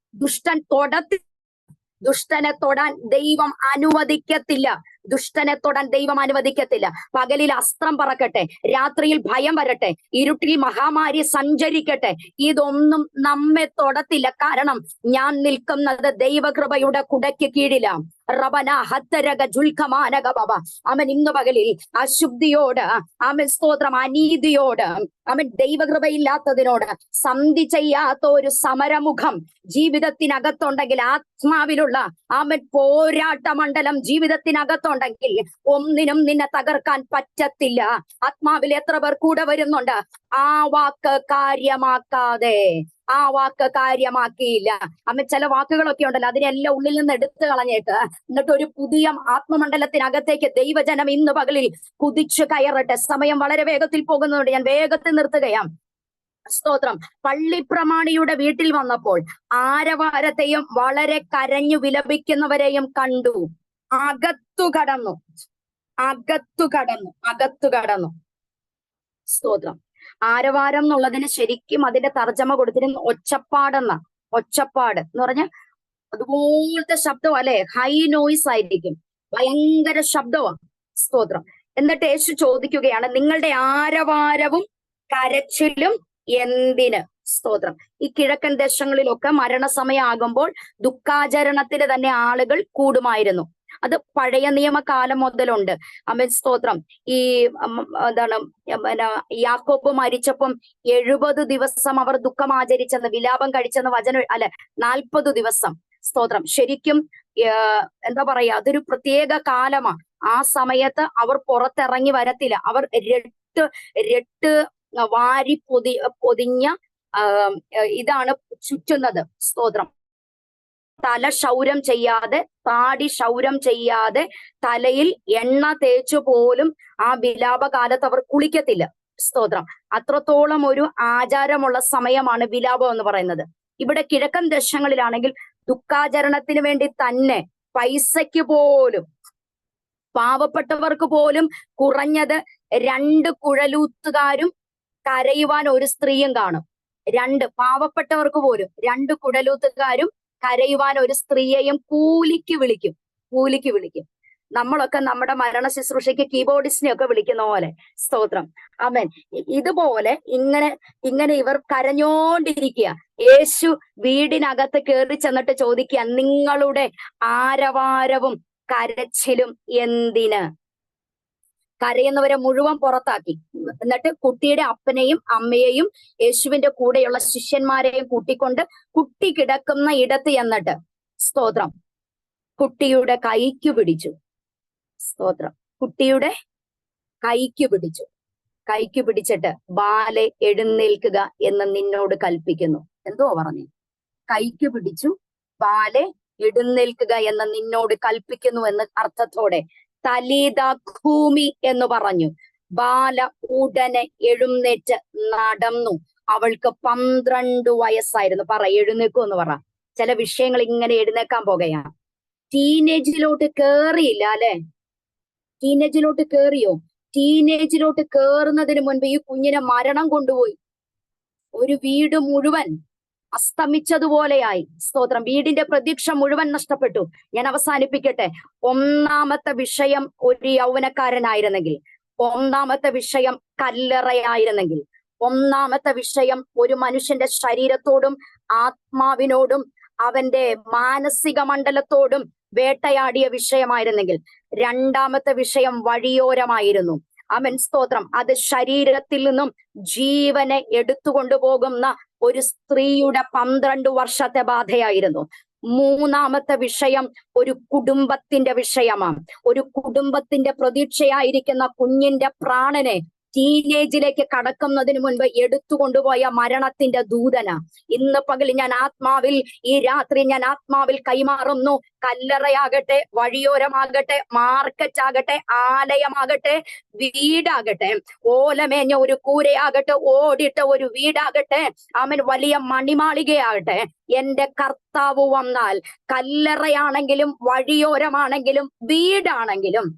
S1: ദുഷ്ടനെ തൊടാൻ ദൈവം അനുവദിക്കത്തില്ല. ദുഷ്ടനെ തൊടാൻ ദൈവം അനുവദിക്കത്തില്ല. പകലിൽ അസ്ത്രം പറക്കട്ടെ, രാത്രിയിൽ ഭയം വരട്ടെ, ഇരുട്ടിൽ മഹാമാരി സഞ്ചരിക്കട്ടെ, ഇതൊന്നും നമ്മെ തൊടത്തില്ല. കാരണം ഞാൻ നിൽക്കുന്നത് ദൈവകൃപയുടെ കുടയ്ക്ക് കീഴിലാണ്. റബന ഹത്തരക ജുൽഖമാനക ബബ. അവൻ ഇന്ന് പകലിൽ അശുദ്ധിയോട്, അവൻ സ്തോത്രം അനീതിയോട്, അവൻ ദൈവകൃപയില്ലാത്തതിനോട് സന്ധി ചെയ്യാത്ത ഒരു സമരമുഖം ജീവിതത്തിനകത്തുണ്ടെങ്കിൽ, ആത്മാവിലുള്ള അവൻ പോരാട്ട മണ്ഡലം ജീവിതത്തിനകത്തുണ്ടെങ്കിൽ ഒന്നിനും നിന്നെ തകർക്കാൻ പറ്റത്തില്ല. ആത്മാവിൽ എത്ര പേർ കൂടെ വരുന്നുണ്ട്? ആ വാക്ക് കാര്യമാക്കാതെ, ആ വാക്ക് കാര്യമാക്കിയില്ല. അവൻ ചില വാക്കുകളൊക്കെ ഉണ്ടല്ലോ, അതിനെല്ലാം ഉള്ളിൽ നിന്ന് എടുത്തു കളഞ്ഞേക്ക്. എന്നിട്ട് ഒരു പുതിയ ആത്മമണ്ഡലത്തിനകത്തേക്ക് ദൈവജനം ഇന്ന് പകലിൽ കുതിച്ചു കയറട്ടെ. സമയം വളരെ വേഗത്തിൽ പോകുന്നതുകൊണ്ട് ഞാൻ വേഗത്തിൽ നിർത്തുകയാണ്. സ്തോത്രം. പള്ളിപ്രമാണിയുടെ വീട്ടിൽ വന്നപ്പോൾ ആരവാരത്തെയും വളരെ കരഞ്ഞു വിലപിക്കുന്നവരെയും കണ്ടു. അകത്തു കടന്നു. സ്തോത്രം. ആരവാരം എന്നുള്ളതിന് ശരിക്കും അതിന്റെ തർജ്ജമ കൊടുത്തിരുന്ന ഒച്ചപ്പാടെന്ന. ഒച്ചപ്പാട് എന്ന് പറഞ്ഞ അതുപോലത്തെ ശബ്ദം അല്ലെ, ഹൈ നോയിസ് ആയിരിക്കും, ഭയങ്കര ശബ്ദമാണ്. സ്തോത്രം. എന്നിട്ട് യേശു ചോദിക്കുകയാണ്, നിങ്ങളുടെ ആരവാരവും കരച്ചിലും എന്തിന്? സ്തോത്രം. ഈ കിഴക്കൻ ദേശങ്ങളിലൊക്കെ മരണസമയമാകുമ്പോൾ ദുഃഖാചരണത്തിന് തന്നെ ആളുകൾ കൂടുമായിരുന്നു. അത് പഴയ നിയമകാലം മുതലുണ്ട്. അവൻ സ്തോത്രം. ഈ എന്താണ് യാക്കോബ് മരിച്ചപ്പം 70 ദിവസം അവർ ദുഃഖം ആചരിച്ചെന്ന്, വിലാപം കഴിച്ചെന്ന് വചനം അല്ലെ, 40 ദിവസം. സ്തോത്രം. ശരിക്കും എന്താ പറയാ, അതൊരു പ്രത്യേക കാലമാ. ആ സമയത്ത് അവർ പുറത്തിറങ്ങി വരത്തില്ല. അവർ രട്ട് വാരി പൊതിഞ്ഞ ഇതാണ് ചുറ്റുന്നത്. സ്തോത്രം. തല ക്ഷൗരം ചെയ്യാതെ, താടി ക്ഷൗരം ചെയ്യാതെ, തലയിൽ എണ്ണ തേച്ചു പോലും ആ വിലാപകാലത്ത് അവർ കുളിക്കത്തില്ല. സ്തോത്രം. അത്രത്തോളം ഒരു ആചാരമുള്ള സമയമാണ് വിലാപം എന്ന് പറയുന്നത്. ഇവിടെ കിഴക്കൻ ദേശങ്ങളിലാണെങ്കിൽ ദുഃഖാചരണത്തിന് വേണ്ടി തന്നെ പൈസയ്ക്ക് പോലും, പാവപ്പെട്ടവർക്ക് പോലും കുറഞ്ഞത് 2 കുഴലൂത്തുകാരും കരയുവാൻ ഒരു സ്ത്രീയും കാണും. പാവപ്പെട്ടവർക്ക് പോലും 2 കുഴലൂത്തുകാരും കരയുവാൻ ഒരു സ്ത്രീയെയും കൂലിക്ക് വിളിക്കും. നമ്മളൊക്കെ നമ്മുടെ മരണ ശുശ്രൂഷയ്ക്ക് കീബോർഡിസ്റ്റിനെയൊക്കെ വിളിക്കുന്ന പോലെ. സ്തോത്രം. ആമേൻ. ഇതുപോലെ ഇങ്ങനെ ഇവർ കരഞ്ഞോണ്ടിരിക്കുക. യേശു വീടിനകത്ത് കയറി ചെന്നിട്ട് ചോദിക്കുക, നിങ്ങളുടെ ആരവാരവും കരച്ചിലും എന്തിന്? കരയുന്നവരെ മുഴുവൻ പുറത്താക്കി. എന്നിട്ട് കുട്ടിയുടെ അപ്പനെയും അമ്മയെയും യേശുവിന്റെ കൂടെയുള്ള ശിഷ്യന്മാരെയും കൂട്ടിക്കൊണ്ട് കുട്ടി കിടക്കുന്ന ഇടത്ത് എന്നിട്ട് സ്തോത്രം കുട്ടിയുടെ കൈക്ക് പിടിച്ചു. സ്തോത്രം. കുട്ടിയുടെ കൈക്ക് പിടിച്ചിട്ട് ബാലെ എഴുന്നേൽക്കുക എന്ന് നിന്നോട് കൽപ്പിക്കുന്നു. എന്തോ പറഞ്ഞു? കൈക്ക് പിടിച്ചു, ബാലെ എഴുന്നേൽക്കുക എന്ന് നിന്നോട് കൽപ്പിക്കുന്നു എന്ന് അർത്ഥത്തോടെ തലീത ഖൂമി എന്ന് പറഞ്ഞു. ബാല ഉടനെ എഴുന്നേറ്റ് നടന്നു. അവൾക്ക് 12 വയസ്സായിരുന്നു. എഴുന്നേക്കും എന്ന് പറ. ചില വിഷയങ്ങൾ ഇങ്ങനെ എഴുന്നേക്കാൻ പോകുകയാണ്. ടീനേജിലോട്ട് കേറിയില്ല അല്ലെ? ടീനേജിലോട്ട് കേറിയോ? ടീനേജിലോട്ട് കേറുന്നതിന് മുൻപ് ഈ കുഞ്ഞിനെ മരണം കൊണ്ടുപോയി. ഒരു വീട് മുഴുവൻ അസ്തമിച്ചതുപോലെയായി. സ്തോത്രം. വീടിന്റെ പ്രതീക്ഷ മുഴുവൻ നഷ്ടപ്പെട്ടു. ഞാൻ അവസാനിപ്പിക്കട്ടെ. ഒന്നാമത്തെ വിഷയം ഒരു യൗവനക്കാരനായിരുന്നെങ്കിൽ, ഒന്നാമത്തെ വിഷയം കല്ലറയായിരുന്നെങ്കിൽ, ഒന്നാമത്തെ വിഷയം ഒരു മനുഷ്യന്റെ ശരീരത്തോടും ആത്മാവിനോടും അവന്റെ മാനസിക മണ്ഡലത്തോടും വേട്ടയാടിയ വിഷയമായിരുന്നെങ്കിൽ, രണ്ടാമത്തെ വിഷയം വഴിയോരമായിരുന്നു. ആമേൻ. സ്തോത്രം. അത് ശരീരത്തിൽ നിന്നും ജീവനെ എടുത്തുകൊണ്ടുപോകുന്ന ഒരു സ്ത്രീയുടെ 12 വർഷത്തെ ബാധയായിരുന്നു. മൂന്നാമത്തെ വിഷയം ഒരു കുടുംബത്തിന്റെ വിഷയമാണ്. ഒരു കുടുംബത്തിന്റെ പ്രതീക്ഷയായിരിക്കുന്ന കുഞ്ഞിന്റെ പ്രാണനെ ടീനേജിലേക്ക് കടക്കുന്നതിന് മുൻപ് എടുത്തുകൊണ്ടുപോയ മരണത്തിന്റെ ദൂതന. ഇന്ന് പകൽ ഈ രാത്രി ഞാൻ ആത്മാവിൽ കൈമാറുന്നു. കല്ലറയാകട്ടെ, വഴിയോരമാകട്ടെ, മാർക്കറ്റ് ആകട്ടെ, ആലയമാകട്ടെ, വീടാകട്ടെ, ഓലമേഞ്ഞ ഒരു കൂരയാകട്ടെ, ഓടിട്ട ഒരു വീടാകട്ടെ, അവൻ വലിയ മണിമാളികയാകട്ടെ, എന്റെ കർത്താവ് വന്നാൽ കല്ലറയാണെങ്കിലും വഴിയോരമാണെങ്കിലും വീടാണെങ്കിലും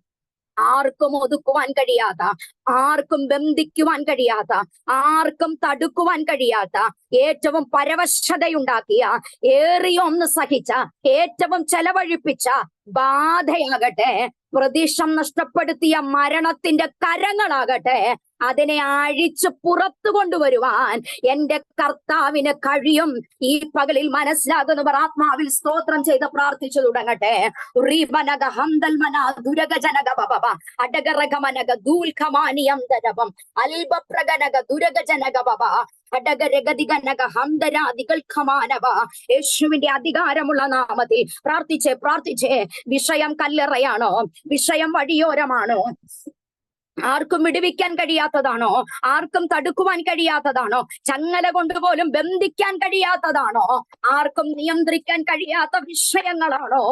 S1: ആർക്കും ഒതുക്കുവാൻ കഴിയാത്ത, ആർക്കും ബന്ധിക്കുവാൻ കഴിയാത്ത, ആർക്കും തടുക്കുവാൻ കഴിയാത്ത, ഏറ്റവും പരവശതയുണ്ടാക്കിയ, ഏറിയൊന്ന് സഹിച്ച, ഏറ്റവും ചെലവഴിപ്പിച്ച ബാധയാകട്ടെ, പ്രതീക്ഷ നഷ്ടപ്പെടുത്തിയ മരണത്തിന്റെ കരങ്ങളാകട്ടെ, അതിനെ അഴിച്ച് പുറത്തു കൊണ്ടുവരുവാൻ എന്റെ കർത്താവിന് കഴിയും. ഈ പകലിൽ മനസ്സിലാകുന്നവർ ആത്മാവിൽ സ്തോത്രം ചെയ്ത് പ്രാർത്ഥിച്ചു തുടങ്ങട്ടെ. യേശുവിന്റെ അധികാരമുള്ള നാമത്തിൽ പ്രാർത്ഥിച്ചേ. വിഷയം കല്ലറയാണോ? വിഷയം വഴിയോരമാണോ? ആർക്കും വിടുവിക്കാൻ കഴിയാത്തതാണോ? ആർക്കും തടുക്കുവാൻ കഴിയാത്തതാണോ? ചങ്ങല കൊണ്ടുപോലും ബന്ധിക്കാൻ കഴിയാത്തതാണോ? ആർക്കും നിയന്ത്രിക്കാൻ കഴിയാത്ത വിഷയങ്ങളാണോ?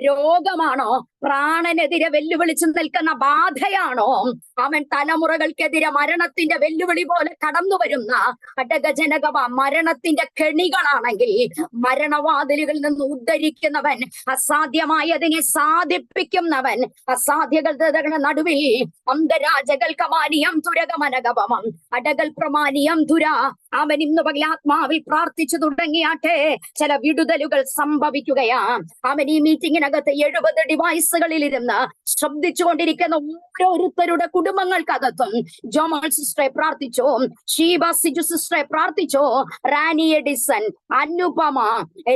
S1: രോഗമാണോ? പ്രാണനെതിരെ വെല്ലുവിളിച്ചു നിൽക്കുന്ന ബാധയാണോ? അവൻ തലമുറകൾക്കെതിരെ മരണത്തിന്റെ വെല്ലുവിളി പോലെ കടന്നു വരുന്ന അടകജനകവ മരണത്തിന്റെ കെണികളാണെങ്കിൽ മരണവാതിലുകളിൽ നിന്ന് ഉദ്ധരിക്കുന്നവൻ, അസാധ്യമായതിനെ സാധിപ്പിക്കുന്നവൻ, അസാധ്യകളുടെ നടുവിൽ അന്തരാജകൾ കമാനിയം തുരകമനകവമം അടകൽ പ്രമാണിയം തുര. അവൻ ഇന്ന് പകൽ ആത്മാവിൽ പ്രാർത്ഥിച്ചു തുടങ്ങിയാട്ടെ. ചില വിടുതലുകൾ സംഭവിക്കുകയാ. അവൻ ഈ മീറ്റിങ്ങിനകത്ത് 70 ഡിവൈസുകളിൽ ഇരുന്ന് ശ്രദ്ധിച്ചുകൊണ്ടിരിക്കുന്ന ഓരോരുത്തരുടെ കുടുംബങ്ങൾക്കകത്തും ജോമോൾ സിസ്റ്ററെ പ്രാർത്ഥിച്ചോ, ഷീബ സിജു സിസ്റ്ററെ പ്രാർത്ഥിച്ചോ, റാനി എഡിസൺ, അനുപമ,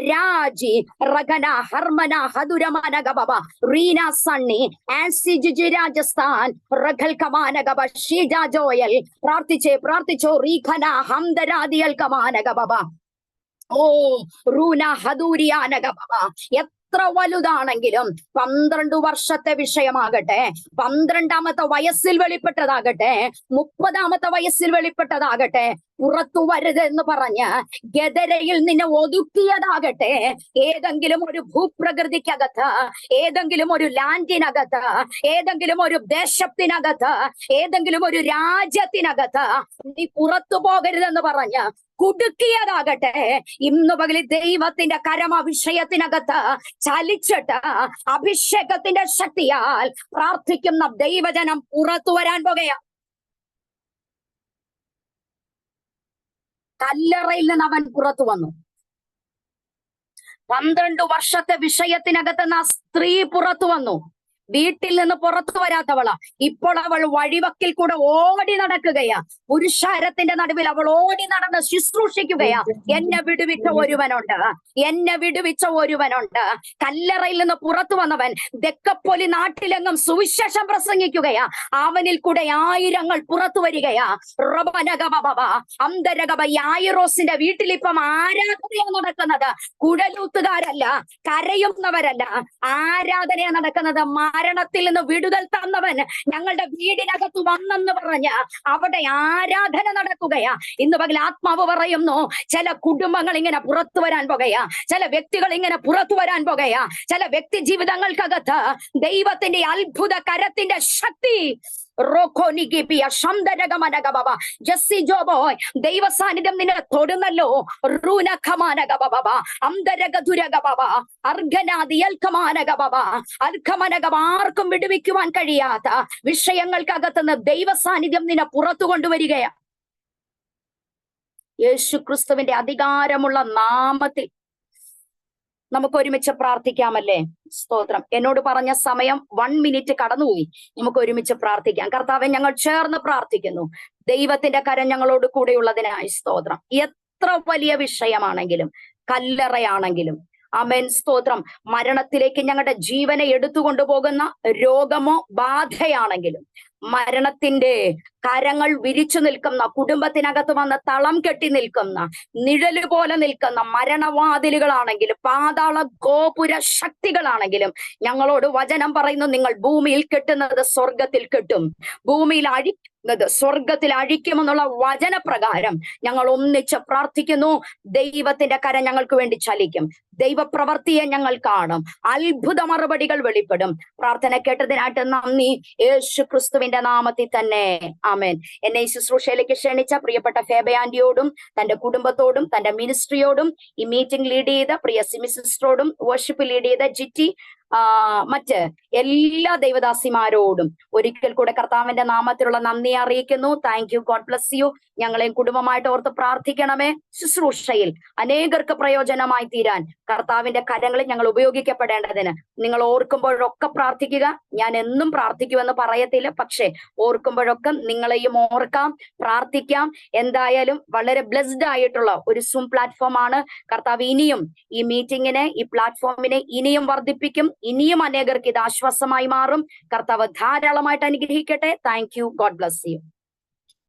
S1: രാജി, റഗന, ഹർമന, ഹതുരമാനകബ, റീന സണ്ണി, ആൻസി ജിജി രാജസ്ഥാൻ, റഖൽ കമാനകബ, ഷീജ ജോയൽ പ്രാർത്ഥിച്ചോ, റീഖന ഹംദരാദിയൽ കമാനകബ, ഓ റൂന ഹദൂരിയാനകബ. എത്ര വലുതാണെങ്കിലും 12 വർഷത്തെ വിഷയമാകട്ടെ, 12ാമത്തെ വയസ്സിൽ വെളിപ്പെട്ടതാകട്ടെ, 30ാമത്തെ വയസ്സിൽ വെളിപ്പെട്ടതാകട്ടെ, പുറത്തു വരുതെന്ന് പറഞ്ഞ് ഗദരയിൽ നിന്നെ ഒതുക്കിയതാകട്ടെ, ഏതെങ്കിലും ഒരു ഭൂപ്രകൃതിക്കകത്ത്, ഏതെങ്കിലും ഒരു ലാൻഡിനകത്ത്, ഏതെങ്കിലും ഒരു ദേശത്തിനകത്ത്, ഏതെങ്കിലും ഒരു രാജ്യത്തിനകത്ത് നീ പുറത്തു പോകരുതെന്ന് പറഞ്ഞ് കുടുക്കിയതാകട്ടെ, ഇന്ന് പകലിൽ ദൈവത്തിന്റെ കരം ആ വിഷയത്തിനകത്ത് ചലിച്ചിട്ട് അഭിഷേകത്തിന്റെ ശക്തിയാൽ പ്രാർത്ഥിക്കുന്ന ദൈവജനം പുറത്തു വരാൻ പോകുകയാണ്. കല്ലറയിൽ നിന്ന് അവൻ പുറത്തു വന്നു. 12 വർഷത്തെ വിഷയത്തിനകത്ത് നിന്ന് ആ സ്ത്രീ പുറത്തു വന്നു. വീട്ടിൽ നിന്ന് പുറത്തു വരാത്തവളാ. ഇപ്പോൾ അവൾ വഴിവക്കിൽ കൂടെ ഓടി നടക്കുകയാ. പുരുഷാരത്തിന്റെ നടുവിൽ അവൾ ഓടി നടന്ന് ശുശ്രൂഷിക്കുകയാ. എന്നെ വിടുവിച്ച ഒരുവനുണ്ട്. കല്ലറയിൽ നിന്ന് പുറത്തു വന്നവൻ ദെക്കപ്പൊലി നാട്ടിലെങ്ങും സുവിശേഷം പ്രസംഗിക്കുകയാ. അവനിൽ കൂടെ 1000 പുറത്തു വരികയാ. അന്തരകബ യായിറോസിന്റെ വീട്ടിൽ ഇപ്പം ആരാധനയാണ് നടക്കുന്നത്. കുഴലൂത്തുകാരല്ല, കരയുന്നവരല്ല, ആരാധനയാണ് നടക്കുന്നത്. മരണത്തിൽ നിന്ന് വിടുതൽ തന്നവൻ ഞങ്ങളുടെ വീടിനകത്ത് വന്നെന്ന് പറഞ്ഞ് അവിടെ ആരാധന നടക്കുകയാ. ഇന്ന് പകൽ ആത്മാവ് പറയുന്നു, ചില കുടുംബങ്ങൾ ഇങ്ങനെ പുറത്തു വരാൻ പോകുകയാ, ചില വ്യക്തികൾ ഇങ്ങനെ പുറത്തു വരാൻ പോകുകയാ. ചില വ്യക്തി ജീവിതങ്ങൾക്കകത്ത് ദൈവത്തിന്റെ അത്ഭുത കരത്തിന്റെ ശക്തി ദൈവ സാന്നിധ്യം നിന്നെ തൊടുന്നല്ലോ. ആർക്കും വിടുവിക്കുവാൻ കഴിയാത്ത വിഷയങ്ങൾക്കകത്തുനിന്ന് ദൈവ സാന്നിധ്യം നിന്നെ പുറത്തു കൊണ്ടുവരികയാ. യേശു ക്രിസ്തുവിന്റെ അധികാരമുള്ള നാമത്തിൽ നമുക്ക് ഒരുമിച്ച് പ്രാർത്ഥിക്കാമല്ലേ? സ്തോത്രം. എന്നോട് പറഞ്ഞ സമയം 1 മിനിറ്റ് കടന്നുപോയി. നമുക്ക് ഒരുമിച്ച് പ്രാർത്ഥിക്കാം. കർത്താവേ, ഞങ്ങൾ ചേർന്ന് പ്രാർത്ഥിക്കുന്നു. ദൈവത്തിന്റെ കരം ഞങ്ങളോട് കൂടെയുള്ളതിനായി സ്തോത്രം. എത്ര വലിയ വിഷയമാണെങ്കിലും, കല്ലറയാണെങ്കിലും, ആമേൻ, സ്തോത്രം, മരണത്തിലേക്ക് ഞങ്ങളുടെ ജീവനെ എടുത്തുകൊണ്ടുപോകുന്ന രോഗമോ ബാധയാണെങ്കിലും, മരണത്തിന്റെ കരങ്ങൾ വിരിച്ചു നിൽക്കുന്ന, കുടുംബത്തിനകത്ത് വന്ന് തളം കെട്ടി നിൽക്കുന്ന, നിഴല് പോലെ നിൽക്കുന്ന മരണവാതിലുകളാണെങ്കിലും, പാതാള ഗോപുര ശക്തികളാണെങ്കിലും, ഞങ്ങളോട് വചനം പറയുന്നു, നിങ്ങൾ ഭൂമിയിൽ കെട്ടുന്നത് സ്വർഗത്തിൽ കെട്ടും, ഭൂമിയിൽ അഴിക്കുന്നത് സ്വർഗത്തിൽ അഴിക്കുമെന്നുള്ള വചനപ്രകാരം ഞങ്ങൾ ഒന്നിച്ച് പ്രാർത്ഥിക്കുന്നു. ദൈവത്തിന്റെ കരം ഞങ്ങൾക്ക് വേണ്ടി ചലിക്കും. ദൈവപ്രവർത്തിയെ ഞങ്ങൾ കാണും. അത്ഭുത മറുപടികൾ വെളിപ്പെടും. പ്രാർത്ഥന കേട്ടതിനായിട്ട് നന്ദി. യേശു ക്രിസ്തുവിന്റെ നാമത്തിൽ തന്നെ ആമേൻ. എന്നെ ഈ ശുശ്രൂഷയിലേക്ക് ക്ഷണിച്ച പ്രിയപ്പെട്ട ഫേബ ആന്റിയോടും തന്റെ കുടുംബത്തോടും തന്റെ മിനിസ്ട്രിയോടും ഈ മീറ്റിംഗ് ലീഡ് ചെയ്ത പ്രിയ സിമി സിസ്റ്ററോടും വർഷിപ്പ് ലീഡ് ചെയ്ത ജിറ്റി, മറ്റ് എല്ലാ ദൈവദാസിമാരോടും ഒരിക്കൽ കൂടെ കർത്താവിന്റെ നാമത്തിലുള്ള നന്ദി അറിയിക്കുന്നു. Thank you. God bless you. ഞങ്ങളെയും കുടുംബമായിട്ട് ഓർത്ത് പ്രാർത്ഥിക്കണമേ. ശുശ്രൂഷയിൽ അനേകർക്ക് പ്രയോജനമായി തീരാൻ കർത്താവിന്റെ കരങ്ങളിൽ ഞങ്ങൾ ഉപയോഗിക്കപ്പെടേണ്ടതിന് നിങ്ങൾ ഓർക്കുമ്പോഴൊക്കെ പ്രാർത്ഥിക്കുക. ഞാൻ എന്നും പ്രാർത്ഥിക്കുമെന്ന് പറയത്തില്ല, പക്ഷേ ഓർക്കുമ്പോഴൊക്കെ നിങ്ങളെയും ഓർക്കാം, പ്രാർത്ഥിക്കാം. എന്തായാലും വളരെ ബ്ലെസ്ഡ് ആയിട്ടുള്ള ഒരു സൂം പ്ലാറ്റ്ഫോം ആണ്. കർത്താവ് ഇനിയും ഈ മീറ്റിങ്ങിനെ, ഈ പ്ലാറ്റ്ഫോമിനെ ഇനിയും വർദ്ധിപ്പിക്കും. ഇനിയും അനേകർക്ക് ഇത് ആശ്വാസമായി മാറും. കർത്താവ് ധാരാളമായിട്ട് അനുഗ്രഹിക്കട്ടെ. Thank you. God bless you.